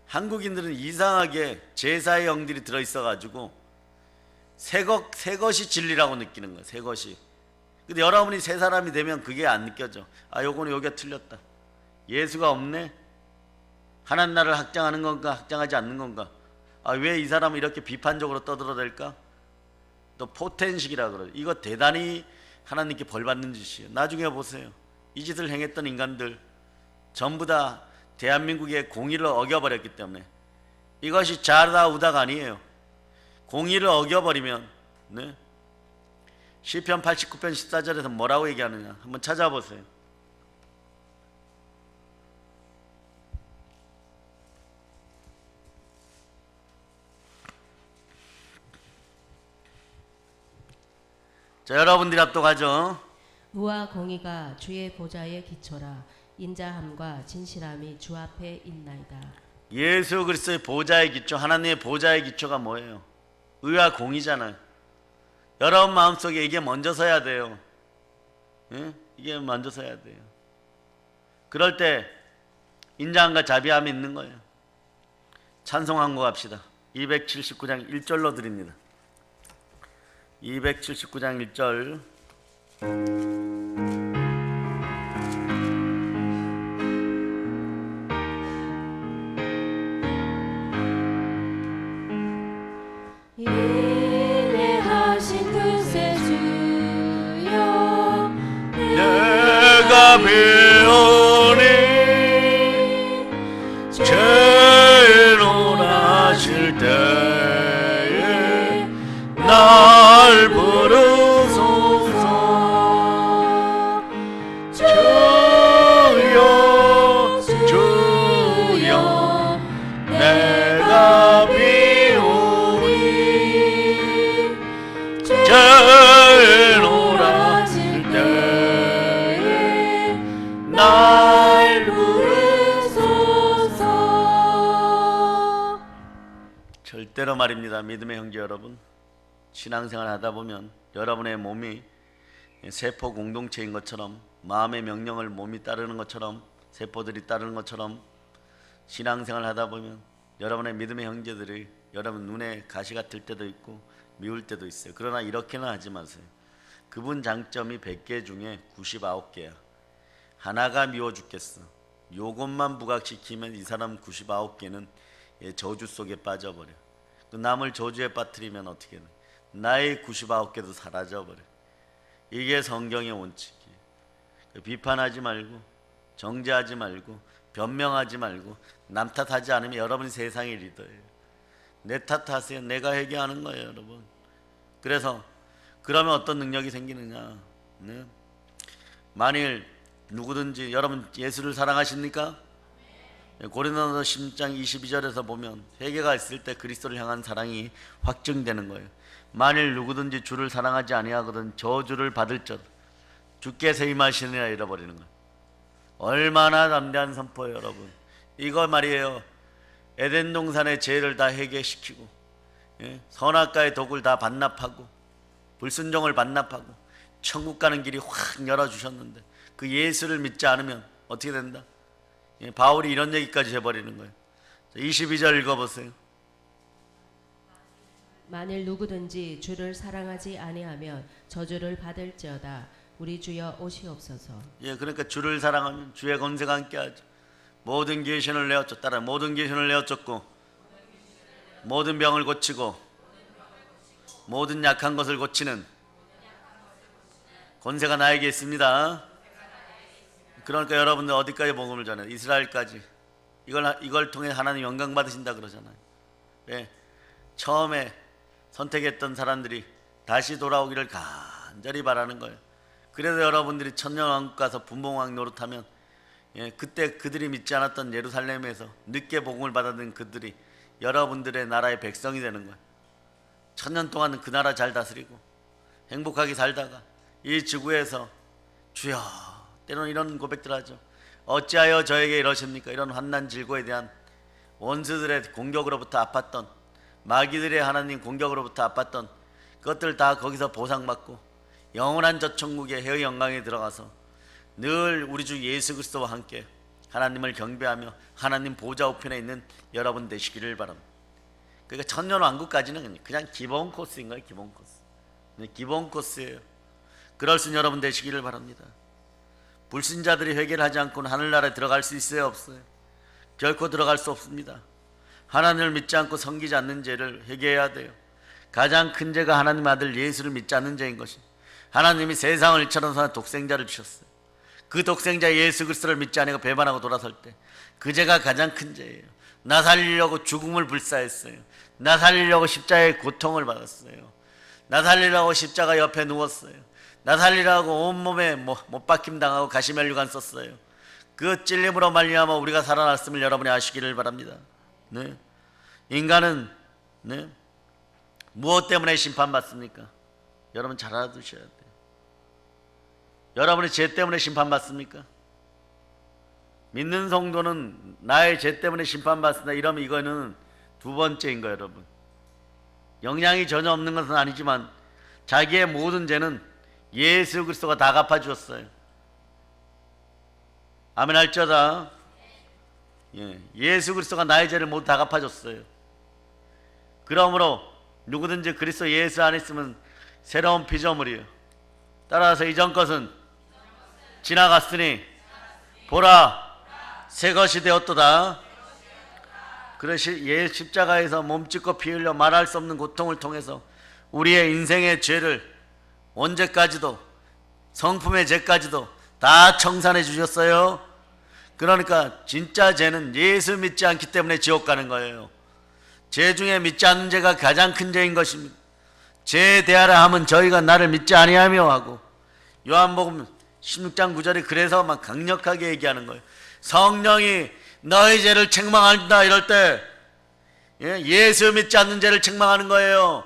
한국인들은 이상하게 제사의 영들이 들어있어가지고 새 것이 진리라고 느끼는 거예요. 새 것이. 근데 여러분이 새 사람이 되면 그게 안 느껴져. 요거는 여기가 틀렸다. 예수가 없네. 하나님 나라를 확장하는 건가 확장하지 않는 건가? 왜 이 사람은 이렇게 비판적으로 떠들어댈까? 또 포텐식이라 그러죠. 이거 대단히 하나님께 벌받는 짓이에요. 나중에 보세요. 이 짓을 행했던 인간들 전부 다 대한민국의 공의를 어겨버렸기 때문에 이것이 자다 우다가 아니에요. 공의를 어겨버리면 네? 시편 89편 14절에서 뭐라고 얘기하느냐 한번 찾아보세요. 자, 여러분들이 합독하죠. 의와 공의가 주의 보좌의 기초라. 인자함과 진실함이 주 앞에 있나이다. 예수 그리스도의 보좌의 기초, 하나님의 보좌의 기초가 뭐예요? 의와 공의잖아요. 여러분 마음속에 이게 먼저 서야 돼요. 예? 이게 먼저 서야 돼요. 그럴 때 인자함과 자비함이 있는 거예요. 찬송한 거 갑시다. 279장 1절로 드립니다. 279장 1절. 인내하신 그새 주여 내가 배우니 죄노하실 때에 날 부르소서. 주여 주여 내가 비오니 죄노하실 때에 날 부르소서. 절대로 말입니다. 믿음의 형제 여러분, 신앙생활 하다 보면 여러분의 몸이 세포 공동체인 것처럼, 마음의 명령을 몸이 따르는 것처럼, 세포들이 따르는 것처럼 신앙생활 하다 보면 여러분의 믿음의 형제들이 여러분 눈에 가시가 들 때도 있고 미울 때도 있어요. 그러나 이렇게는 하지 마세요. 그분 장점이 100개 중에 99개야. 하나가 미워 죽겠어. 요것만 부각시키면 이 사람 99개는 저주 속에 빠져버려. 그 남을 저주에 빠뜨리면 어떻게 돼? 나의 99개도 사라져버려. 이게 성경의 원칙이에요. 비판하지 말고, 정죄하지 말고, 변명하지 말고, 남 탓하지 않으면 여러분이 세상의 리더예요. 내 탓하세요. 내가 회개하는 거예요, 여러분. 그래서 그러면 어떤 능력이 생기느냐? 네? 만일 누구든지, 여러분 예수를 사랑하십니까? 고린도서 10장 22절에서 보면 회개가 있을 때 그리스도를 향한 사랑이 확증되는 거예요. 만일 누구든지 주를 사랑하지 아니하거든 저주를 받을지어다. 주께서 임하시느라 잃어버리는 거예요. 얼마나 담대한 선포예요, 여러분. 이거 말이에요. 에덴 동산의 죄를 다 해결시키고, 선악과의 독을 다 반납하고, 불순종을 반납하고 천국 가는 길이 확 열어주셨는데 그 예수를 믿지 않으면 어떻게 된다? 바울이 이런 얘기까지 해버리는 거예요. 22절 읽어보세요. 만일 누구든지 주를 사랑하지 아니하면 저주를 받을지어다. 우리 주여 오시옵소서. 그러니까 주를 사랑하면 주의 권세가 함께하죠. 모든 귀신을 내어쫓 모든 귀신을 내어쫓고 모든 병을 고치고 모든 약한 것을 고치는 권세가 나에게 있습니다. 그러니까 여러분들 어디까지 복음을 전해요? 이스라엘까지. 이걸 통해 하나님 영광 받으신다 그러잖아요. 왜? 처음에 선택했던 사람들이 다시 돌아오기를 간절히 바라는 거예요. 그래서 여러분들이 천년왕국 가서 분봉왕 노릇하면 그때 그들이 믿지 않았던 예루살렘에서 늦게 복음을 받았던 그들이 여러분들의 나라의 백성이 되는 거예요. 천년 동안 그 나라 잘 다스리고 행복하게 살다가 이 지구에서 주여, 때로는 이런 고백들 하죠. 어찌하여 저에게 이러십니까? 이런 환난 질고에 대한 원수들의 공격으로부터 아팠던, 마귀들의 하나님 공격으로부터 아팠던 그것들 다 거기서 보상받고 영원한 저 천국의 해의 영광에 들어가서 늘 우리 주 예수 그리스도와 함께 하나님을 경배하며 하나님 보좌 우편에 있는 여러분 되시기를 바랍니다. 그러니까 천년왕국까지는 그냥 기본 코스인 거예요. 기본 코스. 기본 코스예요. 그럴 수 있는 여러분 되시기를 바랍니다. 불신자들이 회개를 하지 않고는 하늘나라에 들어갈 수 있어요, 없어요? 결코 들어갈 수 없습니다. 하나님을 믿지 않고 섬기지 않는 죄를 회개해야 돼요. 가장 큰 죄가 하나님 아들 예수를 믿지 않는 죄인 것입니다. 하나님이 세상을 이처럼 사는 독생자를 주셨어요. 그 독생자 예수 그리스도를 믿지 않고 배반하고 돌아설 때 그 죄가 가장 큰 죄예요. 나 살리려고 죽음을 불사했어요. 나 살리려고 십자가의 고통을 받았어요. 나 살리려고 십자가 옆에 누웠어요. 나 살리려고 온몸에 못 박힘 당하고 가시면류관 썼어요. 그 찔림으로 말미암아 우리가 살아났음을 여러분이 아시기를 바랍니다. 네. 인간은 네. 무엇 때문에 심판받습니까? 여러분 잘 알아두셔야 돼요. 여러분의 죄 때문에 심판받습니까? 믿는 성도는 나의 죄 때문에 심판받습니다. 이러면 이거는 두 번째인 거예요, 여러분. 영향이 전혀 없는 것은 아니지만 자기의 모든 죄는 예수 그리스도가 다 갚아주었어요. 아멘 할지어다. 예수 그리스도가 나의 죄를 모두 다 갚아줬어요. 그러므로 누구든지 그리스도 예수 안에 있으면 새로운 피조물이에요. 따라서 이전 것은 지나갔으니 보라 새 것이 되었도다. 그것이 예수 십자가에서 몸짓고 피 흘려 말할 수 없는 고통을 통해서 우리의 인생의 죄를 언제까지도 성품의 죄까지도 다 청산해 주셨어요. 그러니까 진짜 죄는 예수 믿지 않기 때문에 지옥 가는 거예요. 죄 중에 믿지 않는 죄가 가장 큰 죄인 것입니다. 죄에 대하라 함은 저희가 나를 믿지 아니하며 하고, 요한복음 16장 9절이 그래서 막 강력하게 얘기하는 거예요. 성령이 너희 죄를 책망한다 이럴 때 예수 믿지 않는 죄를 책망하는 거예요.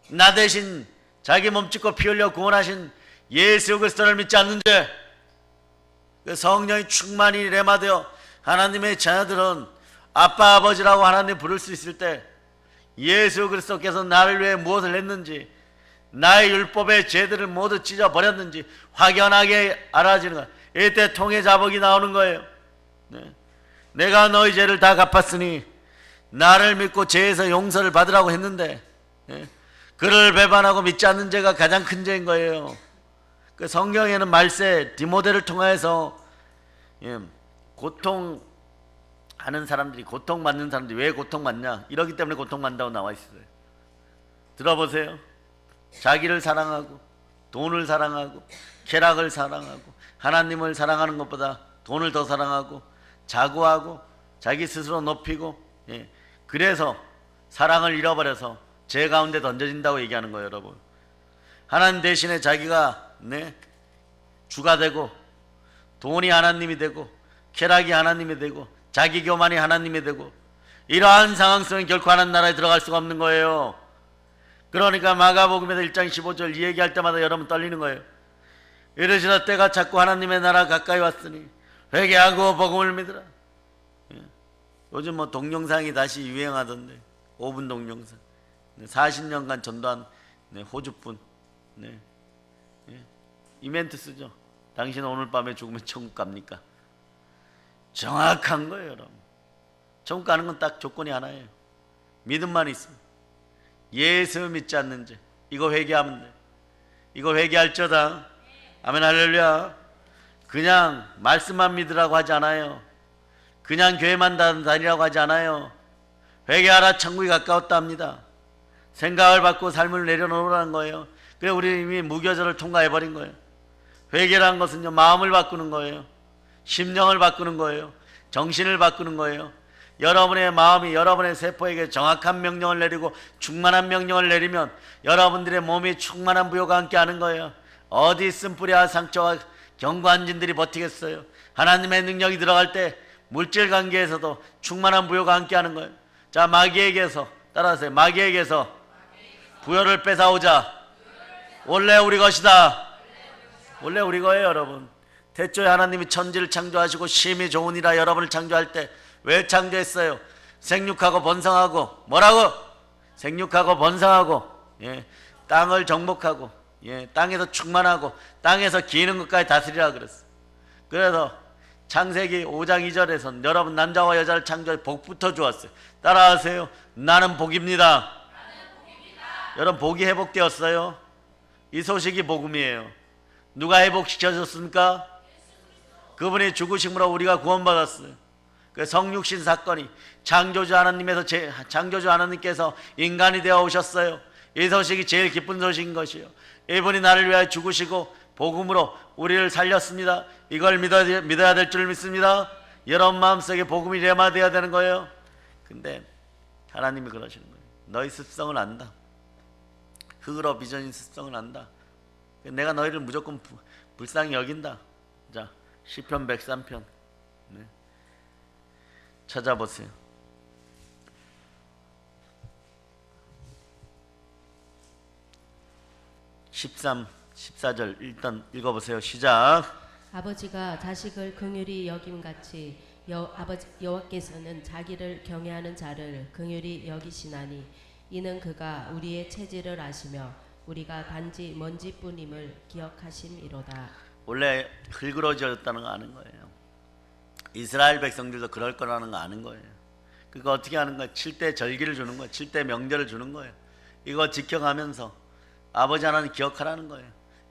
나 대신 자기 몸 찢고 피 흘려 구원하신 예수 그리스도를 믿지 않는 죄, 성령이 충만히 레마되어 하나님의 자녀들은 아빠 아버지라고 하나님 부를 수 있을 때 예수 그리스도께서 나를 위해 무엇을 했는지, 나의 율법의 죄들을 모두 찢어버렸는지 확연하게 알아지는 거예요. 이때 통해 자복이 나오는 거예요. 네. 내가 너희 죄를 다 갚았으니 나를 믿고 죄에서 용서를 받으라고 했는데 그를 배반하고 믿지 않는 죄가 가장 큰 죄인 거예요. 그 성경에는 말세 디모데를 통하여서 고통하는 사람들이, 고통받는 사람들이 왜 고통받냐, 이러기 때문에 고통받는다고 나와 있어요. 들어보세요. 자기를 사랑하고 돈을 사랑하고 쾌락을 사랑하고 하나님을 사랑하는 것보다 돈을 더 사랑하고 자구하고 자기 스스로 높이고, 그래서 사랑을 잃어버려서 죄 가운데 던져진다고 얘기하는 거예요, 여러분. 하나님 대신에 자기가 주가 되고 돈이 하나님이 되고 쾌락이 하나님이 되고 자기 교만이 하나님이 되고, 이러한 상황 속에 결코 하나님 나라에 들어갈 수가 없는 거예요. 그러니까 마가복음에서 1장 15절 이 얘기할 때마다 여러분 떨리는 거예요. 이르시되 때가 찼고 하나님의 나라 가까이 왔으니 회개하고 복음을 믿으라. 요즘 동영상이 다시 유행하던데, 5분 동영상. 40년간 전도한 호주분 이멘트 쓰죠. 당신은 오늘 밤에 죽으면 천국 갑니까? 정확한 거예요, 여러분. 천국 가는 건 딱 조건이 하나예요. 믿음만 있으면. 예수 믿지 않는 죄, 이거 회개하면 돼. 이거 회개할지어다. 아멘 할렐루야. 그냥 말씀만 믿으라고 하지 않아요. 그냥 교회만 다니라고 하지 않아요. 회개하라 천국이 가까웠다 합니다. 생각을 바꾸고 삶을 내려놓으라는 거예요. 그래 우리 이미 무교절을 통과해버린 거예요. 회개라는 것은요, 마음을 바꾸는 거예요. 심령을 바꾸는 거예요. 정신을 바꾸는 거예요. 여러분의 마음이 여러분의 세포에게 정확한 명령을 내리고 충만한 명령을 내리면 여러분들의 몸이 충만한 부요가 함께하는 거예요. 어디 쓴뿌리와 상처와 견고한 진들이 버티겠어요. 하나님의 능력이 들어갈 때 물질 관계에서도 충만한 부요가 함께하는 거예요. 자, 마귀에게서 따라하세요. 마귀에게서 부요를 뺏어오자. 원래 우리 것이다. 원래 우리 거예요, 여러분. 태초에 하나님이 천지를 창조하시고 심히 좋으니라 여러분을 창조할 때 왜 창조했어요? 생육하고 번성하고, 뭐라고? 생육하고 번성하고, 땅을 정복하고, 땅에서 충만하고 땅에서 기는 것까지 다스리라 그랬어. 그래서 창세기 5장 2절에서 여러분 남자와 여자를 창조해 복부터 주었어요. 따라하세요. 나는 복입니다. 여러분 복이 회복되었어요. 이 소식이 복음이에요. 누가 회복시켜줬습니까? 그분이 죽으심으로 우리가 구원받았어요. 그 성육신 사건이 창조주 하나님께서 인간이 되어 오셨어요. 이 소식이 제일 기쁜 소식인 것이요. 이분이 나를 위하여 죽으시고 복음으로 우리를 살렸습니다. 이걸 믿어야 될 줄 믿습니다. 여러분 마음속에 복음이 레마되어야 되는 거예요. 근데 하나님이 그러시는 거예요. 너희 습성을 안다. 흙으로 빚어진 습성을 안다. 내가 너희를 무조건 불쌍히 여긴다. 자, 시편 103편 찾아보세요. 13, 14절 일단 읽어보세요. 시작. 아버지가 자식을 긍휼히 여김같이 여호와께서는 자기를 경외하는 자를 긍휼히 여기시나니 이는 그가 우리의 체질을 아시며 우리가 단지 먼지뿐임을 기억하심이로다. 원래 흙으로 지어졌다는 거 아는 거예요. 이스라엘 백성들도 그럴 거라는 거 아는 거예요. 그거 어떻게 하는 거예요? 7대 절기를 주는 거예요. 7대 명절을 주는 거예요. 이거 지켜가면서 아버지 하나님 기억하라는 거예요.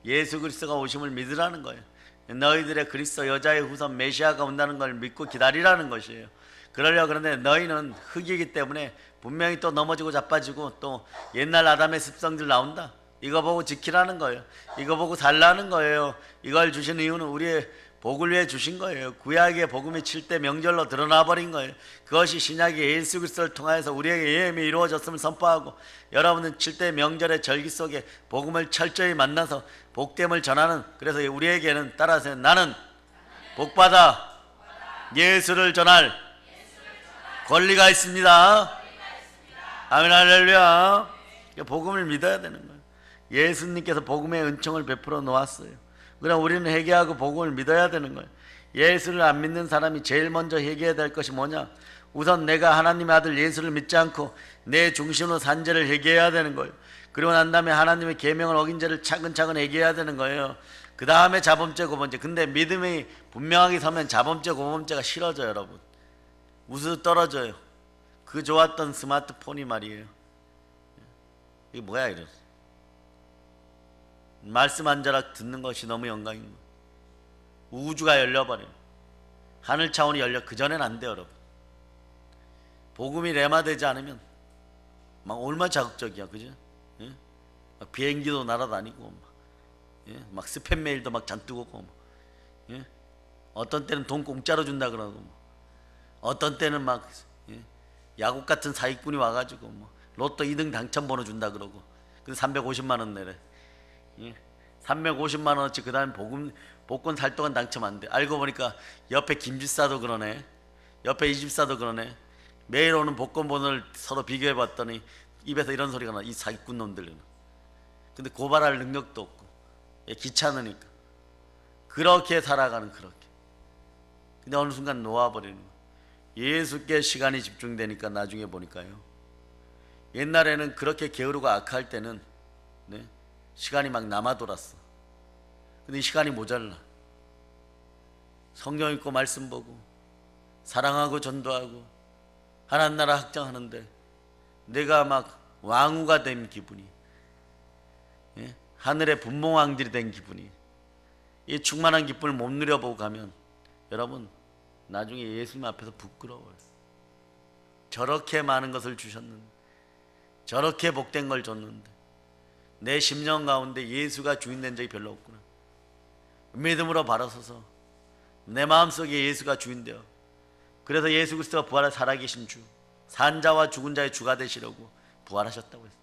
예수 그리스도가 오심을 믿으라는 거예요. 너희들의 그리스도 여자의 후손 메시아가 온다는 걸 믿고 기다리라는 것이에요. 그러려고 그러는데 너희는 흙이기 때문에 분명히 또 넘어지고 자빠지고 또 옛날 아담의 습성들 나온다. 이거 보고 지키라는 거예요. 이거 보고 살라는 거예요. 이걸 주신 이유는 우리의 복을 위해 주신 거예요. 구약의 복음이 7대 명절로 드러나 버린 거예요. 그것이 신약의 예수 그리스도를 통하여서 우리에게 예언이 이루어졌음을 선포하고 여러분은 7대 명절의 절기 속에 복음을 철저히 만나서 복됨을 전하는, 그래서 우리에게는 따라서 나는 복받아 예수를 전할 권리가 있습니다. 아멘 할렐루야. 복음을 믿어야 되는 거예요. 예수님께서 복음의 은총을 베풀어 놓았어요. 그럼 우리는 회개하고 복음을 믿어야 되는 거예요. 예수를 안 믿는 사람이 제일 먼저 회개해야 될 것이 뭐냐? 우선 내가 하나님의 아들 예수를 믿지 않고 내 중심으로 산 죄를 회개해야 되는 거예요. 그리고 난 다음에 하나님의 계명을 어긴 죄를 차근차근 회개해야 되는 거예요. 그 다음에 자범죄 고범죄. 근데 믿음이 분명하게 서면 자범죄 고범죄가 싫어져요. 여러분 우수 떨어져요. 그 좋았던 스마트폰이 말이에요. 이게 뭐야 이래. 말씀 한 자락 듣는 것이 너무 영광인 거예요. 우주가 열려버려요. 하늘 차원이 열려. 그전엔 안 돼요. 여러분 복음이 레마되지 않으면 막 얼마나 자극적이야. 그죠? 예? 막 비행기도 날아다니고 막, 예? 막 스팸 메일도 막 잔뜩 오고 막, 예? 어떤 때는 돈 공짜로 준다 그러고 막, 어떤 때는 막 예? 야구 같은 사기꾼이 와가지고 뭐 로또 2등 당첨번호 준다 그러고 근데 350만 원 내래. 예? 350만 원어치. 그 다음에 복권 살 동안 당첨 안 돼. 알고 보니까 옆에 김집사도 그러네. 옆에 이집사도 그러네. 매일 오는 복권 번호를 서로 비교해 봤더니 입에서 이런 소리가 나. 이 사기꾼 놈들. 근데 고발할 능력도 없고 귀찮으니까 그렇게 살아가는. 그렇게. 근데 어느 순간 놓아버리는 거야. 예수께 시간이 집중되니까 나중에 보니까요, 옛날에는 그렇게 게으르고 악할 때는 네? 시간이 막 남아 돌았어. 근데 이 시간이 모자라. 성경 읽고 말씀 보고 사랑하고 전도하고 하나님 나라 확장하는데 내가 막 왕후가 된 기분이, 예? 하늘의 분봉왕들이 된 기분이, 이 충만한 기쁨을 못 누려보고 가면 여러분 나중에 예수님 앞에서 부끄러워요. 저렇게 많은 것을 주셨는데, 저렇게 복된 걸 줬는데 내 심령 가운데 예수가 주인된 적이 별로 없구나. 믿음으로 바라서서 내 마음속에 예수가 주인되어, 그래서 예수 그리스도가 부활해 살아계신 주, 산자와 죽은 자의 주가 되시려고 부활하셨다고 했어요.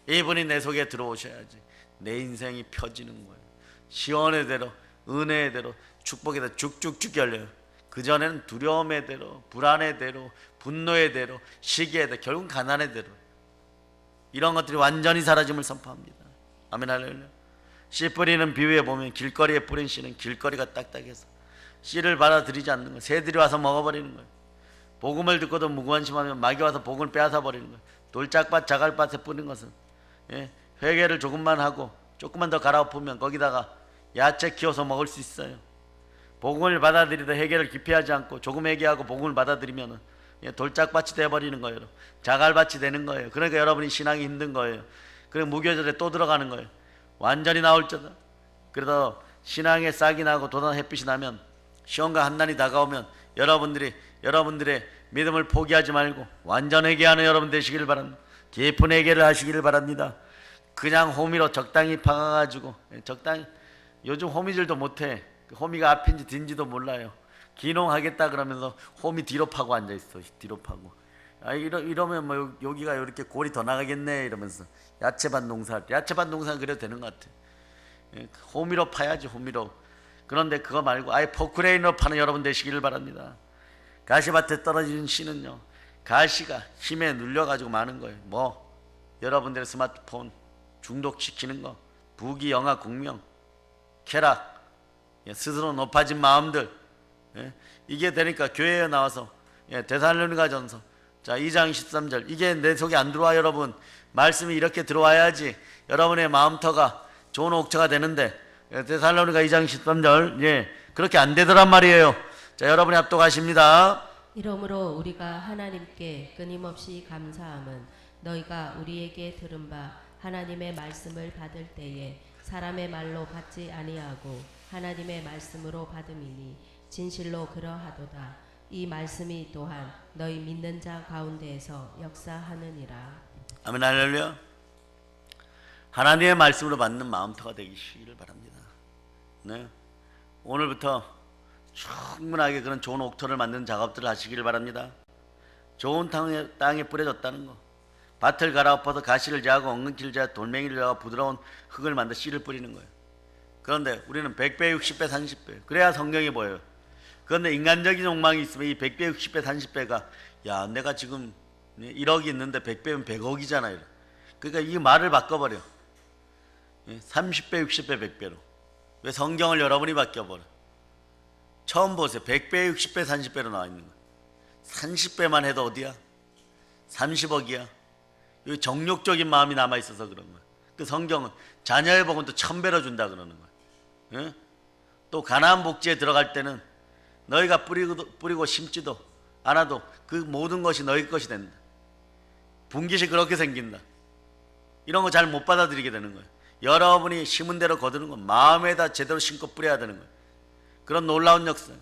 이분이 내 속에 들어오셔야지 내 인생이 펴지는 거예요. 시온의 대로, 은혜의 대로, 축복의 대로 쭉쭉쭉 열려요. 그전에는 두려움의 대로, 불안의 대로, 분노의 대로, 시기의 대로, 결국 가난의 대로, 이런 것들이 완전히 사라짐을 선포합니다. 아멘 할렐루야. 씨 뿌리는 비유에 보면 길거리에 뿌린 씨는 길거리가 딱딱해서 씨를 받아들이지 않는 거예요. 새들이 와서 먹어버리는 거예요. 복음을 듣고도 무관심하면 마귀 와서 복음을 빼앗아 버리는 거예요. 돌짝밭 자갈밭에 뿌린 것은, 예? 회개를 조금만 하고 조금만 더 갈아엎으면 거기다가 야채 키워서 먹을 수 있어요. 복음을 받아들이다 회개를 깊이 하지 않고 조금 회개하고 복음을 받아들이면 돌짝밭이 되어버리는 거예요. 자갈밭이 되는 거예요. 그러니까 여러분이 신앙이 힘든 거예요. 그리고 무교절에 또 들어가는 거예요. 완전히 나올 자다. 그래서 신앙에 싹이 나고 도단 햇빛이 나면 시험과 한난이 다가오면 여러분들의 믿음을 포기하지 말고 완전 회개하는 여러분 되시기를 바랍니다. 깊은 회개를 하시기를 바랍니다. 그냥 호미로 적당히 박아가지고 적당히, 요즘 호미질도 못해. 호미가 앞인지 뒤인지도 몰라요. 기농하겠다 그러면서 호미 뒤로 파고 앉아있어. 뒤로 파고. 이러면 뭐 여기가 이렇게 골이 더 나가겠네 이러면서 야채밭 농사는 그래도 되는 것 같아. 호미로 파야지, 호미로. 그런데 그거 말고 아예 포크레인으로 파는 여러분 되시기를 바랍니다. 가시밭에 떨어지는 씨는요, 가시가 힘에 눌려가지고 마는 거예요. 뭐 여러분들의 스마트폰 중독시키는 거, 부귀 영화 공명, 쾌락, 스스로 높아진 마음들, 이게 되니까 교회에 나와서 데살로니가전서 2장 13절, 이게 내 속에 안 들어와. 여러분 말씀이 이렇게 들어와야지 여러분의 마음터가 좋은 옥처가 되는데, 데살로니가 2장 13절 그렇게 안 되더란 말이에요. 자, 여러분이 합독하십니다. 이러므로 우리가 하나님께 끊임없이 감사함은 너희가 우리에게 들은 바 하나님의 말씀을 받을 때에 사람의 말로 받지 아니하고 하나님의 말씀으로 받음이니 진실로 그러하도다. 이 말씀이 또한 너희 믿는 자 가운데에서 역사하느니라. 아멘, 할렐루야. 하나님의 말씀으로 받는 마음터가 되시기를 바랍니다. 네, 오늘부터 충분하게 그런 좋은 옥토를 만드는 작업들을 하시기를 바랍니다. 좋은 땅에 뿌려졌다는 거, 밭을 갈아엎어서 가시를 제하고 엉겅퀴를 제하고 돌멩이를 제하고 부드러운 흙을 만들어 씨를 뿌리는 거예요. 그런데 우리는 100배, 60배, 30배, 그래야 성경이 보여요. 그런데 인간적인 욕망이 있으면 이 100배, 60배, 30배가 야, 내가 지금 1억이 있는데 100배면 100억이잖아요. 그러니까 이 말을 바꿔버려. 30배, 60배, 100배로. 왜 성경을 여러분이 바뀌어버려? 처음 보세요. 100배, 60배, 30배로 나와 있는 거야. 30배만 해도 어디야? 30억이야. 여기 정욕적인 마음이 남아있어서 그런 거야. 그 성경은 자녀의 복은 또 1000배로 준다 그러는 거야. 또 가나안 복지에 들어갈 때는 너희가 뿌리고 심지도 않아도 그 모든 것이 너희 것이 된다. 분깃이 그렇게 생긴다. 이런 거 잘 못 받아들이게 되는 거예요. 여러분이 심은 대로 거두는 건 마음에다 제대로 심고 뿌려야 되는 거예요. 그런 놀라운 역사.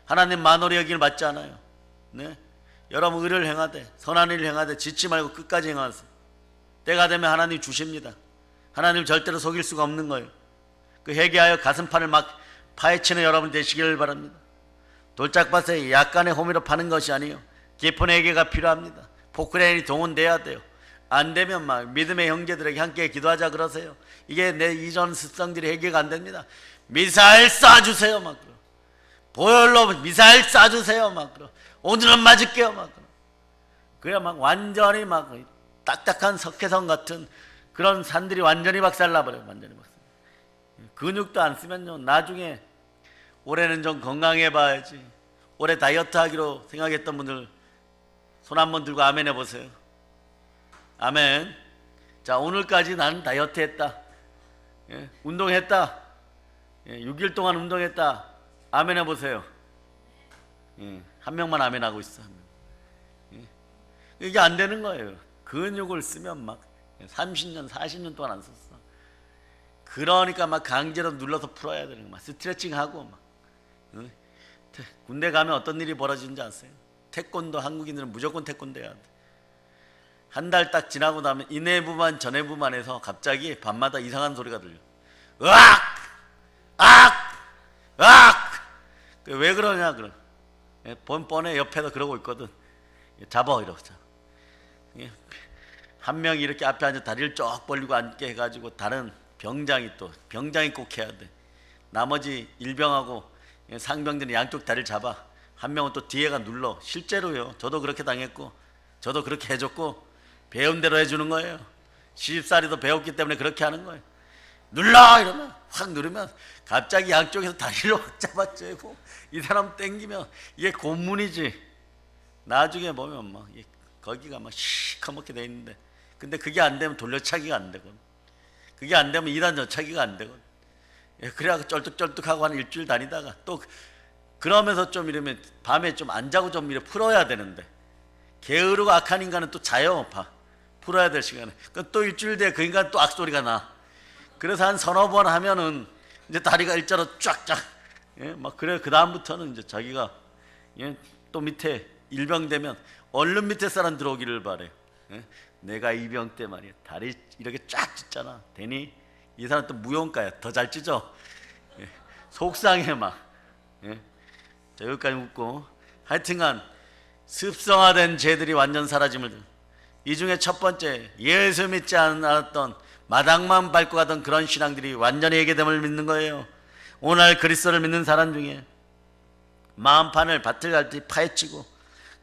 하나님 만홀히 여기를 받지 않아요. 네? 여러분 의를 행하되 선한 일을 행하되 짓지 말고 끝까지 행하세요. 때가 되면 하나님 주십니다. 하나님 절대로 속일 수가 없는 거예요. 그 회개하여 가슴판을 막 파헤치는 여러분 되시기를 바랍니다. 돌짝밭에 약간의 호미로 파는 것이 아니에요. 깊은 회개가 필요합니다. 포크레인이 동원돼야 돼요. 안 되면 막 믿음의 형제들에게 함께 기도하자 그러세요. 이게 내 이전 습성들이 해결가 안 됩니다. 미사일 쏴주세요 막 그러. 보혈로 미사일 쏴주세요 막 그러. 오늘은 맞을게요 막 그러. 그래야 막 완전히 막 딱딱한 석회성 같은 그런 산들이 완전히 박살나버려요. 완전히 박살. 근육도 안 쓰면요, 나중에 올해는 좀 건강해 봐야지, 올해 다이어트 하기로 생각했던 분들 손 한번 들고 아멘 해보세요. 아멘. 자, 오늘까지 나는 다이어트 했다, 운동했다, 6일 동안 운동했다, 아멘 해보세요. 한 명만 아멘 하고 있어. 이게 안 되는 거예요. 근육을 쓰면 막 30년 40년 동안 안 썼어. 그러니까 막 강제로 눌러서 풀어야 되는 거, 막 스트레칭하고 막. 군대 가면 어떤 일이 벌어지는지 아세요? 태권도, 한국인들은 무조건 태권도 해야 돼. 한 달 딱 지나고 나면 이내부만 전해부만 해서 갑자기 밤마다 이상한 소리가 들려. 으악! 악! 악! 왜 그러냐 그럼. 뻔뻔해. 옆에서 그러고 있거든. 잡아 이러고. 한 명이 이렇게 앞에 앉아 다리를 쭉 벌리고 앉게 해가지고 다른 병장이 꼭 해야 돼. 나머지 일병하고 상병들이 양쪽 다리를 잡아. 한 명은 또 뒤에가 눌러. 실제로요. 저도 그렇게 당했고 저도 그렇게 해줬고 배운 대로 해주는 거예요. 시집살이도 배웠기 때문에 그렇게 하는 거예요. 눌러! 이러면 확 누르면 갑자기 양쪽에서 다리를 확 잡아채고 이 사람 땡기면 이게 고문이지. 나중에 보면 막 거기가 막 시커멓게 돼 있는데, 근데 그게 안 되면 돌려차기가 안 되거든. 그게 안 되면 2단 전차기가 안 되거든. 그래야 쩔뚝쩔뚝하고 한 일주일 다니다가 또 그러면서 좀 이러면 밤에 좀 안 자고 좀 이렇게 풀어야 되는데, 게으르고 악한 인간은 또 자요. 풀어야 될 시간에. 그럼 또 일주일 뒤에 그 인간 또 악소리가 나. 그래서 한 서너 번 하면은 이제 다리가 일자로 쫙쫙, 막 그래. 그 다음부터는 이제 자기가 예? 또 밑에 일병되면 얼른 밑에 사람 들어오기를 바래. 예? 내가 이 병 때 말이야 다리 이렇게 쫙 찢잖아. 되니 이 사람 또 무용가야. 더 잘 찢어. 예? 속상해 막. 예? 자, 여기까지 묻고 하여튼간 습성화된 죄들이 완전 사라짐을. 이 중에 첫 번째, 예수 믿지 않았던 마당만 밟고 가던 그런 신앙들이 완전히 회개됨을 믿는 거예요. 오늘 그리스도를 믿는 사람 중에 마음판을 밭을갈듯이 파헤치고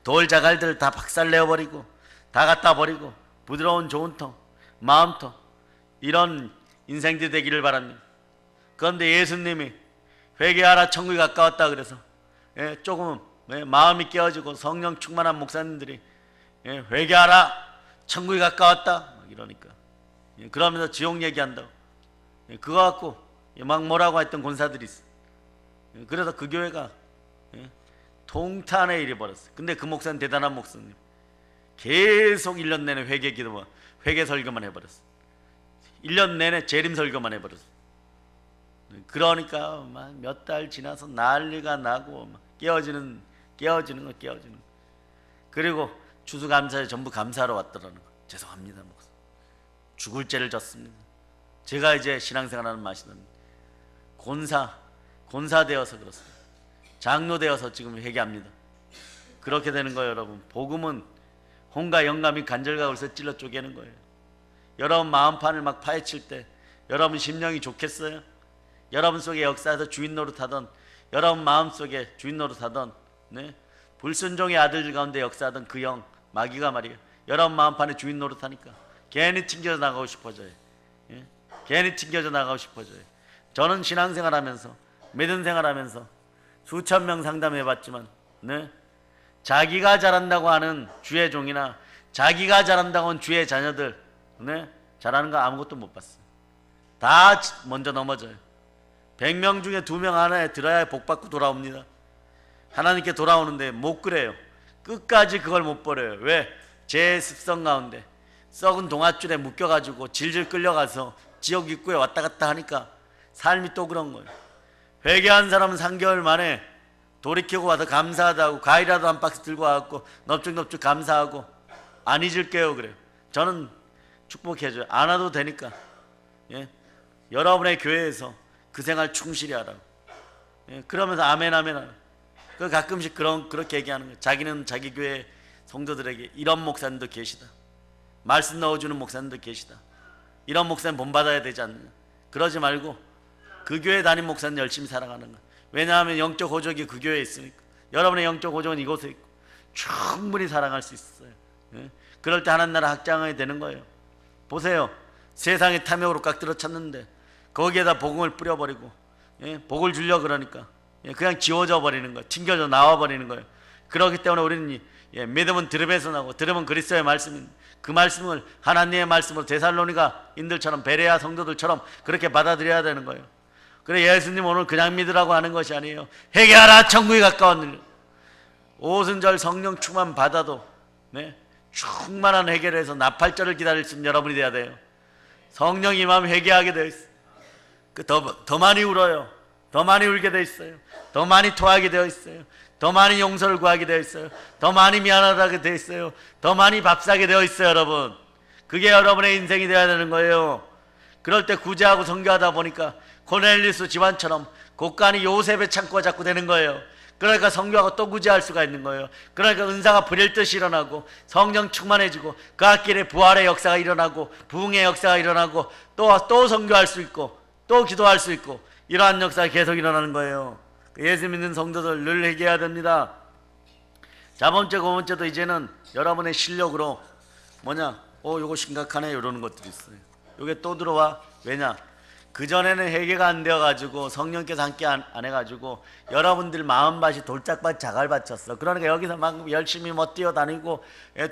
돌 자갈들을 다 박살내어버리고 다 갖다 버리고 부드러운 좋은 터, 마음터, 이런 인생들이 되기를 바랍니다. 그런데 예수님이 회개하라 천국이 가까웠다 그래서 조금 마음이 깨어지고 성령 충만한 목사님들이 회개하라 천국이 가까웠다 막 이러니까 그러면서 지옥 얘기한다고 그거 갖고 막 뭐라고 했던 권사들이 있어. 그래서 그 교회가 통탄에 일이 벌었어요. 근데 그 목사는 대단한 목사님, 계속 1년 내내 회개 기도만 회개 설교만 해버렸어. 1년 내내 재림 설교만 해버렸어. 그러니까 몇 달 지나서 난리가 나고 깨어지는 거. 그리고 추수감사에 전부 감사하러 왔더라는 거. 죄송합니다 목사, 죽을 죄를 졌습니다. 제가 이제 신앙생활하는 맛이 납니다. 권사 되어서 그렇습니다. 장로 되어서 지금 회개합니다. 그렇게 되는 거예요. 여러분, 복음은 혼과 영감이 간절가울서 찔러 쪼개는 거예요. 여러분 마음판을 막 파헤칠 때 여러분 심령이 좋겠어요? 여러분 속에 역사에서 주인 노릇하던, 여러분 마음속에 주인 노릇하던 불순종의 아들들 가운데 역사하던 그 영 마귀가 말이에요, 여러분 마음판에 주인 노릇하니까 괜히 튕겨져 나가고 싶어져요. 괜히 튕겨져 나가고 싶어져요. 저는 신앙생활하면서 믿음 생활하면서 수천 명 상담해봤지만 자기가 잘한다고 하는 주의 종이나 자기가 잘한다고 하는 주의 자녀들 잘하는 거 아무것도 못 봤어요. 다 먼저 넘어져요. 100명 중에 2명 안에 들어야 복 받고 돌아옵니다. 하나님께 돌아오는데 못 그래요. 끝까지 그걸 못 버려요. 왜? 제 습성 가운데 썩은 동아줄에 묶여가지고 질질 끌려가서 지옥 입구에 왔다 갔다 하니까 삶이 또 그런 거예요. 회개한 사람은 3개월 만에 돌이키고 와서 감사하다고 과일이라도 한 박스 들고 와갖고 넙죽넙죽 감사하고 안 잊을게요 그래요. 저는 축복해줘요. 안 와도 되니까. 여러분의 교회에서 그 생활 충실히 하라고. 그러면서 아멘 아멘. 그 가끔씩 그렇게 얘기하는 거예요. 자기는 자기 교회 성도들에게 이런 목사님도 계시다, 말씀 넣어주는 목사님도 계시다, 이런 목사님 본받아야 되지 않느냐. 그러지 말고 그 교회 담임 목사님 열심히 살아가는 거예요. 왜냐하면 영적 호적이 그 교회에 있으니까. 여러분의 영적 호적은 이곳에 있고 충분히 사랑할 수 있어요. 그럴 때 하나님 나라 확장하게 되는 거예요. 보세요. 세상의 탐욕으로 꽉 들어찼는데 거기에다 복음을 뿌려버리고 복을 주려고 그러니까 그냥 지워져 버리는 거예요. 튕겨져 나와 버리는 거예요. 그렇기 때문에 우리는 믿음은 들음에서 나고 들음은 그리스도의 말씀입니다. 그 말씀을 하나님의 말씀으로 데살로니가인들처럼 베레아 성도들처럼 그렇게 받아들여야 되는 거예요. 그래 예수님 오늘 그냥 믿으라고 하는 것이 아니에요. 회개하라 천국이 가까웠느니라. 오순절 성령 충만 받아도 충만한 회개를 해서 나팔절을 기다릴 수 있는 여러분이 돼야 돼요. 성령 임하면 회개하게 되어 있어요. 더 많이 울어요. 더 많이 울게 되어 있어요. 더 많이 토하게 되어 있어요. 더 많이 용서를 구하게 되어 있어요. 더 많이 미안하다게 되어 있어요. 더 많이 밥사게 되어 있어요. 여러분, 그게 여러분의 인생이 되어야 되는 거예요. 그럴 때 구제하고 선교하다 보니까 고넬리스 집안처럼 곳간이 요셉의 창고가 자꾸 되는 거예요. 그러니까 선교하고 또 구제할 수가 있는 거예요. 그러니까 은사가 부릴 듯이 일어나고 성령 충만해지고 그 앞길에 부활의 역사가 일어나고 부흥의 역사가 일어나고 또 선교할 수 있고 또 기도할 수 있고 이러한 역사가 계속 일어나는 거예요. 예수 믿는 성도들 늘 회개해야 됩니다. 자, 번째, 두 번째도 이제는 여러분의 실력으로 요거 심각하네 이러는 것들이 있어요. 요게 또 들어와. 왜냐? 그전에는 회개가 안 되어가지고 성령께서 함께 안 해가지고 여러분들 마음밭이 돌짝밭 자갈밭이었어. 그러니까 여기서 막 열심히 뛰어다니고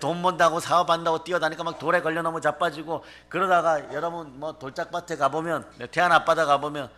돈 번다고 사업한다고 뛰어다니까 막 돌에 걸려 너무 자빠지고 그러다가 여러분 돌짝밭에 가보면 태안 앞바다 가보면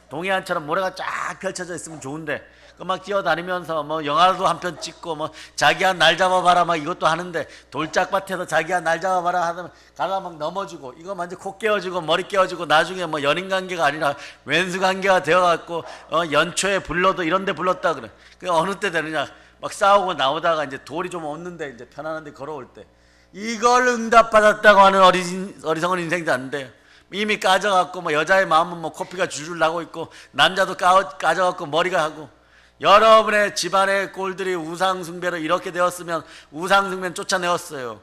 동해안처럼 모래가 쫙 펼쳐져 있으면 좋은데 그 막 뛰어다니면서 뭐 영화도 한 편 찍고 뭐 자기야 날 잡아봐라 막 이것도 하는데 돌짝밭에서 자기야 날 잡아봐라 하면 가다 막 넘어지고 이거 완전 코 깨어지고 머리 깨어지고 나중에 뭐 연인 관계가 아니라 왼수 관계가 되어갖고 연초에 불러도 이런데 불렀다 그래. 그 어느 때 되느냐 막 싸우고 나오다가 이제 돌이 좀 없는데 이제 편안한데 걸어올 때 이걸 응답받았다고 하는 어리석은 인생도 안 돼요. 이미 까져갖고 뭐 여자의 마음은 뭐 코피가 줄줄 나고 있고 남자도 까져갖고 머리가 하고 여러분의 집안의 꼴들이 우상숭배로 이렇게 되었으면 우상숭배는 쫓아내었어요.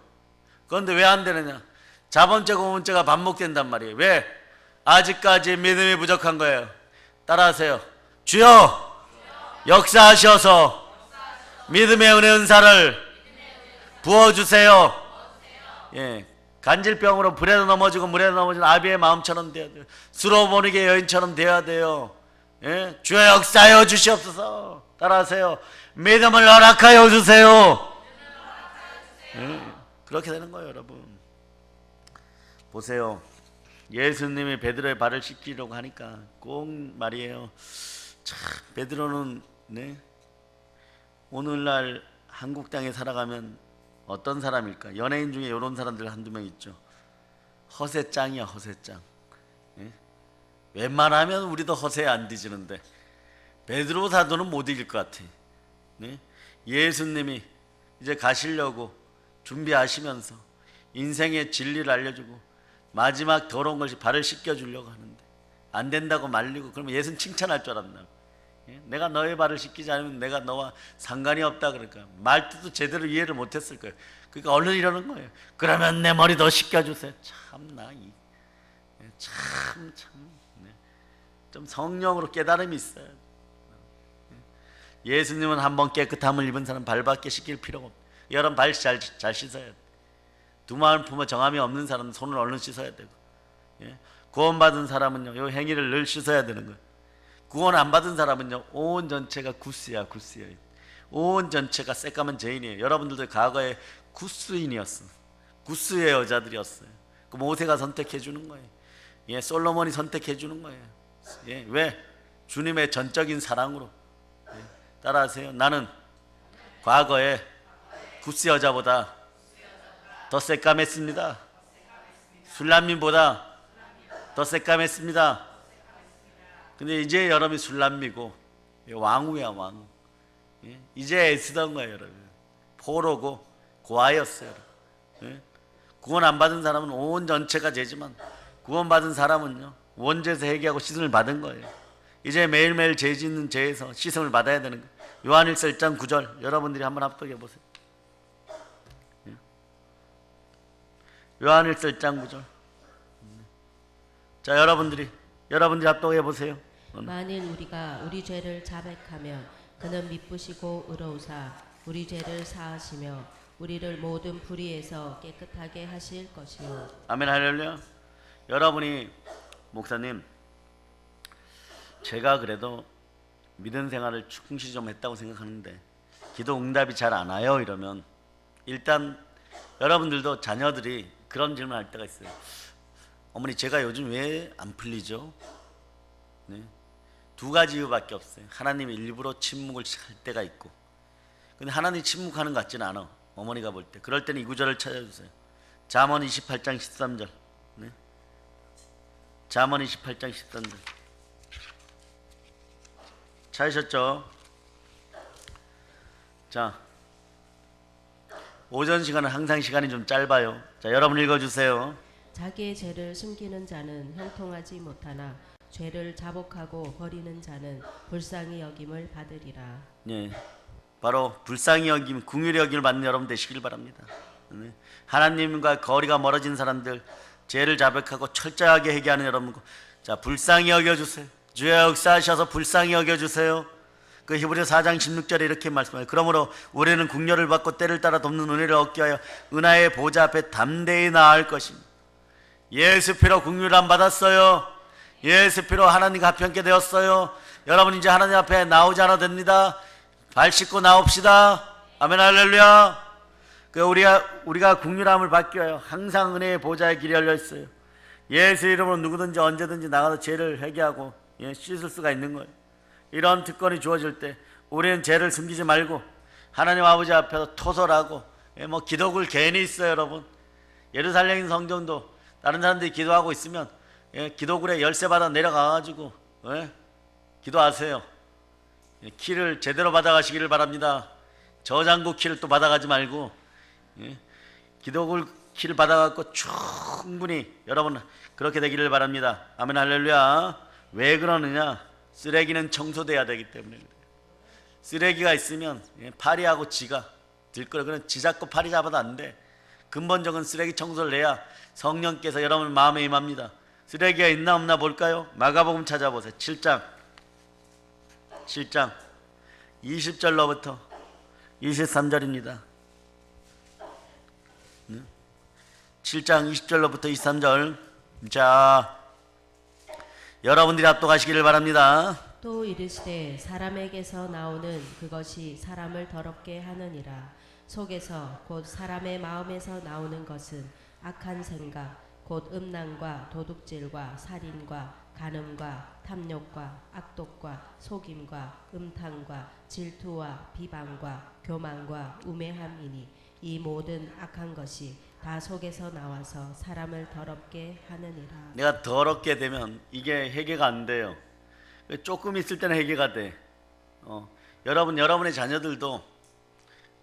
그런데 왜 안 되느냐? 자본죄 고문죄가 반복된단 말이에요. 왜? 아직까지 믿음이 부족한 거예요. 따라하세요. 주여 역사하셔서 믿음의 은혜 은사를 부어주세요. 예. 간질병으로 불에도 넘어지고 물에도 넘어지는 아비의 마음처럼 돼야 돼요. 수로보니게 여인처럼 돼야 돼요. 예? 주여 역사하여 주시옵소서. 따라하세요. 믿음을 허락하여 주세요. 예? 그렇게 되는 거예요, 여러분. 보세요. 예수님이 베드로의 발을 씻기려고 하니까 꼭 말이에요. 참 베드로는 네? 오늘날 한국 땅에 살아가면 어떤 사람일까? 연예인 중에 이런 사람들 한두 명 있죠. 허세짱이야, 허세짱. 예? 웬만하면 우리도 허세에 안 뒤지는데 베드로 사도는 못 이길 것 같아. 예? 예수님이 이제 가시려고 준비하시면서 인생의 진리를 알려주고 마지막 더러운 것이 발을 씻겨주려고 하는데 안 된다고 말리고 그러면 예수는 칭찬할 줄 알았나? 예? 내가 너의 발을 씻기지 않으면 내가 너와 상관이 없다 그러니까 말뜻도 제대로 이해를 못했을 거예요. 그러니까 얼른 이러는 거예요. 그러면 내 머리 더 씻겨주세요. 참나 참 네. 좀 성령으로 깨달음이 있어요. 예수님은 한번 깨끗함을 입은 사람 발밖에 씻길 필요가 없어요. 여러분 발 잘 씻어야 돼요. 두 마음 품어 정함이 없는 사람은 손을 얼른 씻어야 되고 예? 구원받은 사람은요 이 행위를 늘 씻어야 되는 거예요. 구원 안 받은 사람은요 온 전체가 구스야. 온 전체가 새까만 죄인이에요. 여러분들도 과거에 구스인이었어. 구스의 여자들이었어요. 그 모세가 선택해 주는 거예요. 예, 솔로몬이 선택해 주는 거예요. 예, 왜? 주님의 전적인 사랑으로. 예, 따라하세요. 나는 과거에 구스 여자보다 더 새까맸습니다. 술람민보다 더 새까맸습니다. 근데 이제 여러분이 술람미고 왕후야 왕후. 예? 이제 애쓰던 거예요 여러분. 포로고 고아였어요. 예? 구원 안 받은 사람은 온 전체가 죄지만 구원 받은 사람은요 원죄에서 회개하고 씻음을 받은 거예요. 이제 매일매일 죄 짓는 죄에서 씻음을 받아야 되는 거예요. 요한일서 1장 9절 여러분들이 한번 합독해 보세요. 예? 요한일서 1장 9절. 자 여러분들이 합독해 보세요. 만일 우리가 우리 죄를 자백하면 그는 미쁘시고 의로우사 우리 죄를 사하시며 우리를 모든 불의에서 깨끗하게 하실 것이요. 아멘 할렐루야. 여러분이 목사님 제가 그래도 믿음 생활을 충실히 좀 했다고 생각하는데 기도 응답이 잘 안 와요 이러면 일단 여러분들도 자녀들이 그런 질문할 때가 있어요. 어머니 제가 요즘 왜 안 풀리죠? 네. 두 가지 이유밖에 없어요. 하나님이 일부러 침묵을 할 때가 있고 근데 하나님이 침묵하는 것 같지는 않아. 어머니가 볼 때. 그럴 때는 이 구절을 찾아주세요. 잠언 28장 13절. 네. 잠언 28장 13절. 찾으셨죠? 자, 오전 시간은 항상 시간이 좀 짧아요. 자, 여러분 읽어주세요. 자기의 죄를 숨기는 자는 형통하지 못하나 죄를 자복하고 버리는 자는 불쌍히 여김을 받으리라. 네, 바로 불쌍히 여김, 긍휼히 여김을 받는 여러분 되시길 바랍니다. 네. 하나님과 거리가 멀어진 사람들, 죄를 자백하고 철저하게 회개하는 여러분, 자 불쌍히 여겨주세요. 주여 역사하셔서 불쌍히 여겨주세요. 그 히브리 4장 16절에 이렇게 말씀해요. 그러므로 우리는 긍휼을 받고 때를 따라 돕는 은혜를 얻게 하여 은하의 보좌 앞에 담대히 나아갈 것입니다. 예수 피로 긍휼함 받았어요. 예수 피로 하나님과 합평케 되었어요. 여러분 이제 하나님 앞에 나오지 않아도 됩니다. 발 씻고 나옵시다. 아멘 할렐루야. 우리가 긍휼함을 받기 위하여 항상 은혜의 보좌의 길이 열려 있어요. 예수 이름으로 누구든지 언제든지 나가서 죄를 회개하고 씻을 수가 있는 거예요. 이런 특권이 주어질 때 우리는 죄를 숨기지 말고 하나님 아버지 앞에서 토설하고 뭐 기도글 괜히 있어요, 여러분. 예루살렘 성전도 다른 사람들이 기도하고 있으면 기도굴에 열쇠 받아 내려가가지고 기도하세요. 키를 제대로 받아가시기를 바랍니다. 저장고 키를 또 받아가지 말고 기도굴 키를 받아갖고 충분히 여러분 그렇게 되기를 바랍니다. 아멘 할렐루야. 왜 그러느냐? 쓰레기는 청소돼야 되기 때문에 그래요. 쓰레기가 있으면 파리하고 지가 들끓어. 그냥 지 잡고 파리 잡아도 안 돼. 근본적인 쓰레기 청소를 해야 성령께서 여러분 마음에 임합니다. 쓰레기가 있나 없나 볼까요? 마가복음 찾아보세요. 7장 20절로부터 23절입니다. 7장 20절로부터 23절. 자, 여러분들이 합독하시기를 바랍니다. 또 이르시되 사람에게서 나오는 그것이 사람을 더럽게 하느니라. 속에서 곧 사람의 마음에서 나오는 것은 악한 생각 곧 음란과 도둑질과 살인과 간음과 탐욕과 악독과 속임과 음탕과 질투와 비방과 교만과 우매함이니 이 모든 악한 것이 다 속에서 나와서 사람을 더럽게 하느니라. 내가 더럽게 되면 이게 해결가 안 돼요. 조금 있을 때는 해결가 돼. 여러분의 자녀들도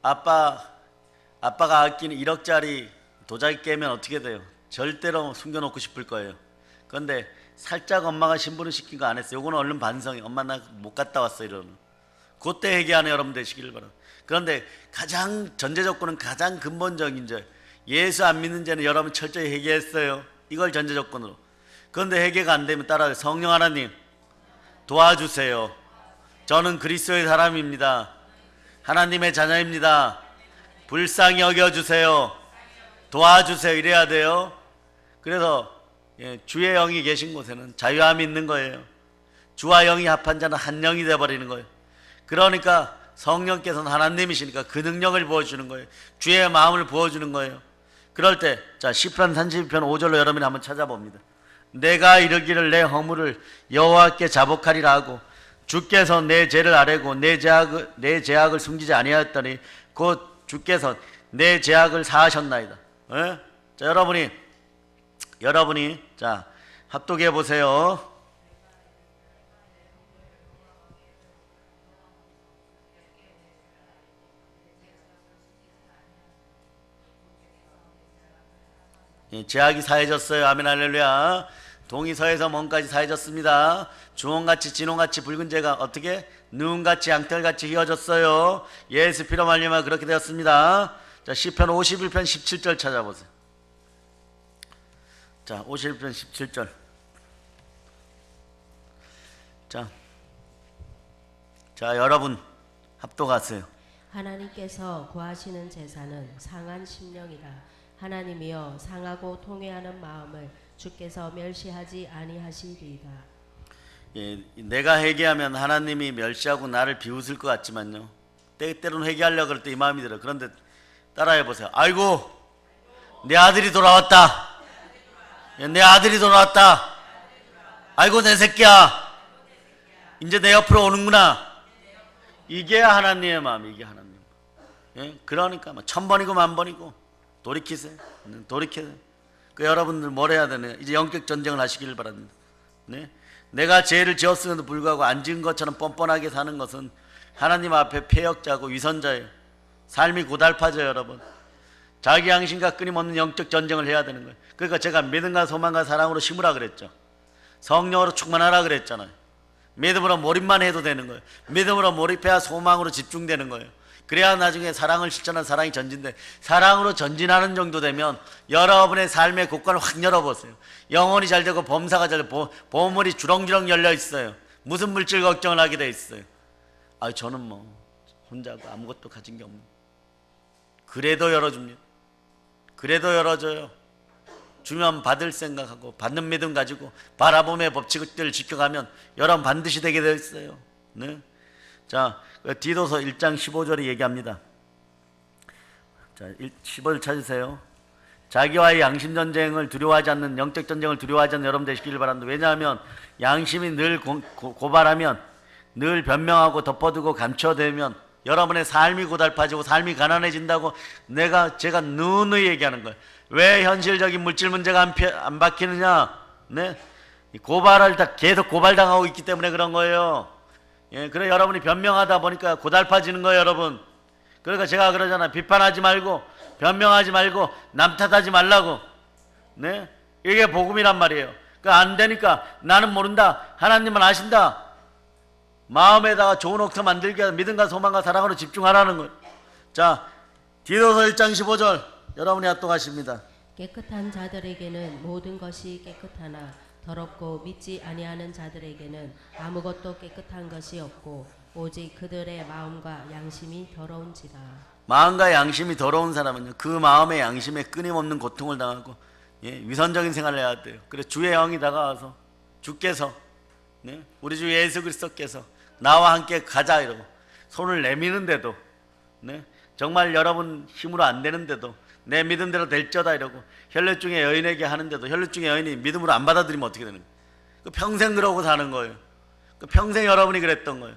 아빠가 아끼는 1억짜리 도자기 깨면 어떻게 돼요? 절대로 숨겨놓고 싶을 거예요. 그런데 살짝 엄마가 신부를 시킨 거 안 했어요. 요거는 얼른 반성해. 엄마 나 못 갔다 왔어 이러는. 그때 해결하는 여러분 되시기를 바랍니다. 그런데 가장 전제 조건은 가장 근본적인 죄. 예수 안 믿는 죄는 여러분 철저히 해결했어요. 이걸 전제 조건으로. 그런데 해결가 안 되면 따라서 성령 하나님 도와주세요. 저는 그리스도의 사람입니다. 하나님의 자녀입니다. 불쌍히 여겨주세요. 도와주세요. 이래야 돼요. 그래서 주의 영이 계신 곳에는 자유함이 있는 거예요. 주와 영이 합한 자는 한 영이 되어버리는 거예요. 그러니까 성령께서는 하나님이시니까 그 능력을 부어주는 거예요. 주의 마음을 부어주는 거예요. 그럴 때 시편 32편 5절로 여러분이 한번 찾아봅니다. 내가 이르기를 내 허물을 여호와께 자복하리라 하고 주께서 내 죄를 아뢰고 내 죄악을 숨기지 아니하였더니 곧 주께서 내 죄악을 사하셨나이다. 자, 여러분이 자 합독해 보세요. 죄악이 사해졌어요. 아멘 할렐루야. 동이 서에서 먼까지 사해졌습니다. 주홍같이 진홍같이 붉은 죄가 어떻게 누운같이 양털같이 휘어졌어요. 예수 피로 말미암아 그렇게 되었습니다. 자, 시편 51편 17절 찾아보세요. 자, 51편 17절. 자, 여러분 합독하세요. 하나님께서 구하시는 제사는 상한 심령이라. 하나님이여 상하고 통회하는 마음을 주께서 멸시하지 아니하시리이다. 내가 회개하면 하나님이 멸시하고 나를 비웃을 것 같지만요. 때때로는 회개하려고 그럴 때 이 마음이 들어요. 그런데 따라해 보세요. 아이고 내 아들이 돌아왔다. 내 아들이 돌아왔다. 아이고 내 새끼야. 이제 내 옆으로 오는구나. 이게 하나님의 마음. 이게 하나님. 그러니까 1000번이고 10,000번이고 돌이키세요. 돌이키세요. 그 여러분들 뭘 해야 되나요? 이제 영적 전쟁을 하시길 바랍니다. 네? 내가 죄를 지었음에도 불구하고 안 지은 것처럼 뻔뻔하게 사는 것은 하나님 앞에 패역자고 위선자예요. 삶이 고달파져요, 여러분. 자기 양심과 끊임없는 영적 전쟁을 해야 되는 거예요. 그러니까 제가 믿음과 소망과 사랑으로 심으라 그랬죠. 성령으로 충만하라 그랬잖아요. 믿음으로 몰입만 해도 되는 거예요. 믿음으로 몰입해야 소망으로 집중되는 거예요. 그래야 나중에 사랑을 실천한 사랑이 전진돼. 사랑으로 전진하는 정도 되면 여러분의 삶의 곳간을 확 열어보세요. 영혼이 잘 되고 범사가 잘 되고 보물이 주렁주렁 열려 있어요. 무슨 물질 걱정을 하게 돼 있어요. 저는 뭐 혼자고 아무것도 가진 게 없는. 그래도 열어줍니다. 그래도 열어줘요. 주면 받을 생각하고 받는 믿음 가지고 바라봄의 법칙들을 지켜가면 여러분 반드시 되게 되어 있어요. 네? 자, 디도서 1장 15절에 얘기합니다. 자, 15절 찾으세요. 자기와의 양심 전쟁을 두려워하지 않는, 영적 전쟁을 두려워하지 않는 여러분 되시기를 바랍니다. 왜냐하면 양심이 늘 고발하면 늘 변명하고 덮어두고 감춰대면 여러분의 삶이 고달파지고 삶이 가난해진다고 제가 누누이 얘기하는 거예요. 왜 현실적인 물질 문제가 안 바뀌느냐? 네? 고발을 다 계속 고발당하고 있기 때문에 그런 거예요. 예, 그래 여러분이 변명하다 보니까 고달파지는 거예요, 여러분. 그러니까 제가 그러잖아요. 비판하지 말고 변명하지 말고 남 탓하지 말라고. 네? 이게 복음이란 말이에요. 그러니까 안 되니까 나는 모른다. 하나님은 아신다. 마음에다가 좋은 옥터 만들게 해서 믿음과 소망과 사랑으로 집중하라는 거예요. 자, 디도서 1장 15절 여러분이 합독하십니다. 깨끗한 자들에게는 모든 것이 깨끗하나 더럽고 믿지 아니하는 자들에게는 아무것도 깨끗한 것이 없고 오직 그들의 마음과 양심이 더러운지라. 마음과 양심이 더러운 사람은요, 그 마음의 양심에 끊임없는 고통을 당하고 위선적인 생활을 해야 돼요. 그래서 주의 영이 다가와서 주께서 우리 주 예수 그리스도께서 나와 함께 가자 이러고 손을 내미는데도 정말 여러분 힘으로 안 되는데도 내 믿음대로 될저다 이러고 혈류증의 여인에게 하는데도 혈류증의 여인이 믿음으로 안 받아들이면 어떻게 되는 거예요? 평생 그러고 사는 거예요. 평생 여러분이 그랬던 거예요.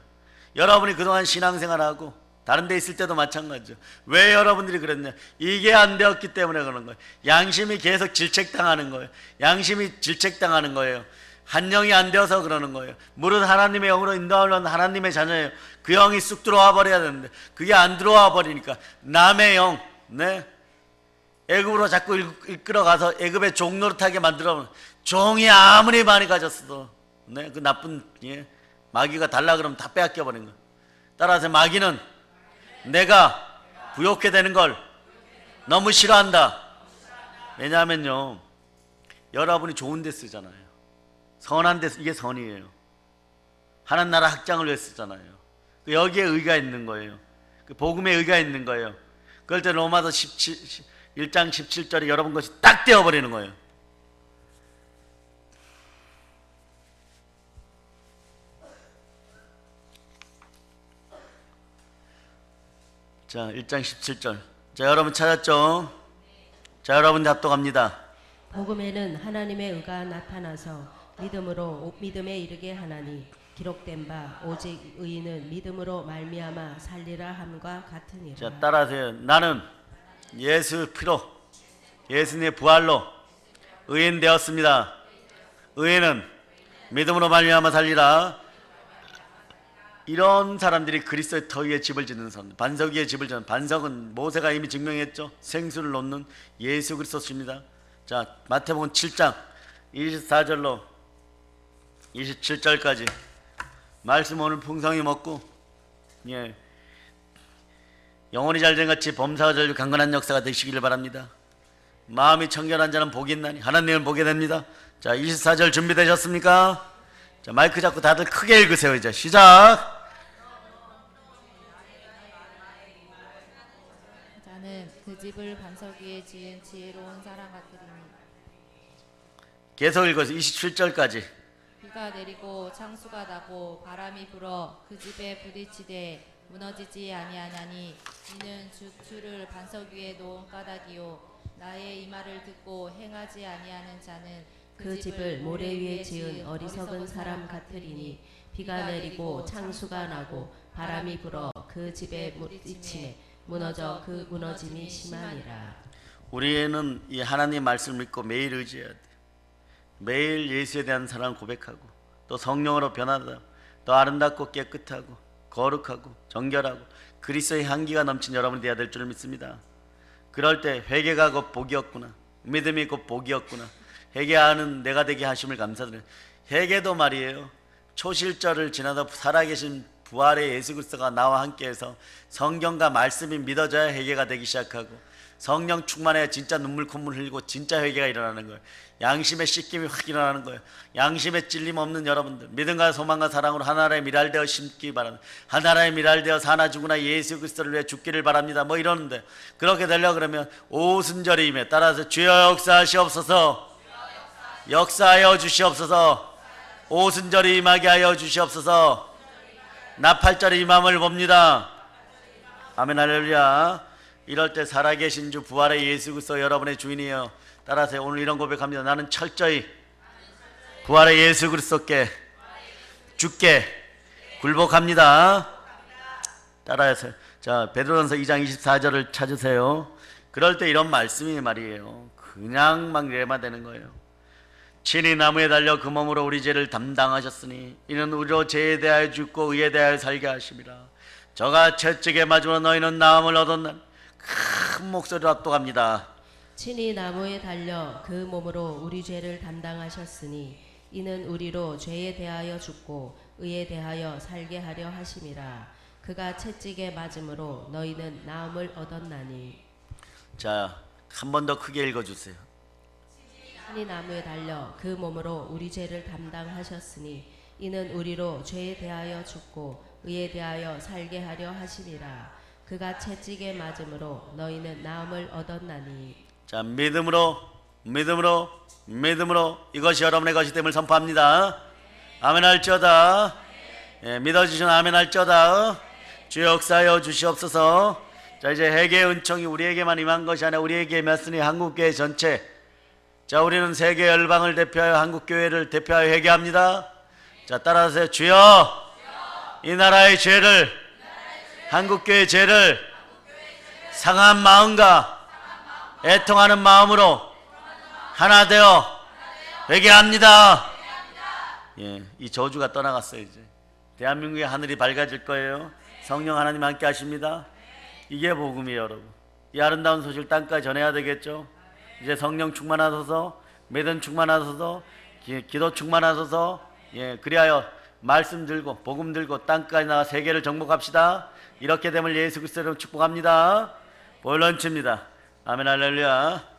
여러분이 그동안 신앙생활하고 다른 데 있을 때도 마찬가지죠. 왜 여러분들이 그랬냐? 이게 안 되었기 때문에 그런 거예요. 양심이 계속 질책당하는 거예요. 양심이 질책당하는 거예요. 한영이 안 되어서 그러는 거예요. 무릇 하나님의 영으로 인도하는 하나님의 자녀예요. 그 영이 쑥 들어와 버려야 되는데 그게 안 들어와 버리니까 남의 영, 애굽으로 자꾸 이끌어가서 애굽의 종 노릇하게 만들어. 종이 아무리 많이 가졌어도 그 나쁜 마귀가 달라 그러면 다 빼앗겨 버린 거예요. 따라서 마귀는 내가 부욕해 되는 걸 너무 싫어한다. 왜냐하면요, 여러분이 좋은 데 쓰잖아요. 선한 데, 이게 선이에요. 하나님 나라 확장을 위해 쓰잖아요. 여기에 의가 있는 거예요. 복음에 의가 있는 거예요. 그럴 때 로마서 1장 17절에 여러분 것이 딱 떼어버리는 거예요. 자, 1장 17절. 자, 여러분 찾았죠? 자, 여러분 합독합니다. 복음에는 하나님의 의가 나타나서 믿음으로 믿음에 이르게 하나니 기록된 바 오직 의인은 믿음으로 말미암아 살리라 함과 같으니라. 자, 따라하세요. 나는 예수 피로 예수님의 부활로 의인 되었습니다. 의인은 믿음으로 말미암아 살리라. 이런 사람들이 그리스도의 터 위에 집을 짓는 사람, 반석 위에 집을 짓는. 반석은 모세가 이미 증명했죠. 생수를 놓는 예수 그리스도십니다. 자, 마태복음 7장 24절로 27절까지 말씀 오늘 풍성히 먹고 영혼이 잘된 같이 범사가 절주 강건한 역사가 되시기를 바랍니다. 마음이 청결한 자는 복이 있나니 하나님을 보게 됩니다. 자, 24절 준비되셨습니까? 자, 마이크 잡고 다들 크게 읽으세요. 이제 시작. 자는 그 집을 반석 위에 지은 지혜로운 사람 같으리니 계속 읽어서 27절까지. 비가 내리고 창수가 나고 바람이 불어 그 집에 부딪히되 무너지지 아니하나니 이는 주를 반석 위에 놓은 까닭이요 나의 이 말을 듣고 행하지 아니하는 자는 그 집을 모래 위에 지은 어리석은 사람 같으리니 비가 내리고 창수가 나고 바람이 불어 그 집에 부딪히매 무너져 그 무너짐이 심하니라. 우리는 이 하나님 말씀을 믿고 매일 의지해야 돼. 매일 예수에 대한 사랑을 고백하고 또 성령으로 변하다, 더 아름답고 깨끗하고 거룩하고 정결하고 그리스도의 향기가 넘친 여러분이 되어야 될 줄 믿습니다. 그럴 때 회개가 곧 복이었구나, 믿음이 곧 복이었구나, 회개하는 내가 되게 하심을 감사드려요. 회개도 말이에요, 초실절을 지나서 살아계신 부활의 예수 그리스도가 나와 함께해서 성경과 말씀이 믿어져야 회개가 되기 시작하고 성령 충만해야 진짜 눈물 콧물 흘리고 진짜 회개가 일어나는 거예요. 양심의 씻김이 확 일어나는 거예요. 양심의 찔림 없는 여러분들, 믿음과 소망과 사랑으로 하나라의 미랄되어 심기 바랍니다. 하나라의 미랄되어 사나 죽으나 예수 그리스도를 위해 죽기를 바랍니다. 뭐 이러는데, 그렇게 되려고 그러면 오순절이 임해. 따라서 주여 역사하시옵소서, 역사하여 주시옵소서, 오순절이 임하게 하여 주시옵소서, 나팔절이 임함을 봅니다. 아멘 할렐루야. 이럴 때 살아계신 주 부활의 예수 그리스도 여러분의 주인이에요. 따라서 오늘 이런 고백합니다. 나는 철저히 부활의 예수 그리스도께, 주께, 굴복합니다. 따라해서 자 베드로전서 2장 24절을 찾으세요. 그럴 때 이런 말씀이 말이에요. 그냥 막 이래만 되는 거예요. 친히 나무에 달려 그 몸으로 우리 죄를 담당하셨으니 이는 우리로 죄에 대하여 죽고 의에 대하여 살게 하심이라. 저가 채찍에 맞으므로 너희는 나음을 얻었는 큰 목소리로 압도합니다. 친히 나무에 달려 그 몸으로 우리 죄를 담당하셨으니 이는 우리로 죄에 대하여 죽고 의에 대하여 살게 하려 하심이라. 그가 채찍에 맞음으로 너희는 나음을 얻었나니. 자, 한 번 더 크게 읽어주세요. 친히 나무에 달려 그 몸으로 우리 죄를 담당하셨으니 이는 우리로 죄에 대하여 죽고 의에 대하여 살게 하려 하심이라. 그가 채찍에 맞음으로 너희는 나음을 얻었나니. 자, 믿음으로 이것이 여러분의 것이 됨을 선포합니다. 아멘 할지어다. 예, 믿어주시면 아멘 할지어다. 주 역사하여 주시옵소서. 자, 이제 회개의 은총이 우리에게만 임한 것이 아니라 우리에게 임했으니 한국교회 전체, 자, 우리는 세계 열방을 대표하여 한국교회를 대표하여 회개합니다. 자, 따라하세요. 주여, 이 나라의 죄를, 한국교회의 죄를 상한 마음과 애통하는 마음으로 하나 되어 회개합니다. 예, 이 저주가 떠나갔어요. 이제 대한민국의 하늘이 밝아질 거예요. 성령 하나님 함께 하십니다. 이게 복음이에요, 여러분. 이 아름다운 소식을 땅까지 전해야 되겠죠. 이제 성령 충만하소서, 믿음 충만하소서, 기도 충만하소서. 예, 그리하여 말씀 들고 복음 들고 땅까지 나가 세계를 정복합시다. 이렇게 됨을 예수 그리스도로 축복합니다. 볼런치입니다. 아멘 할렐루야.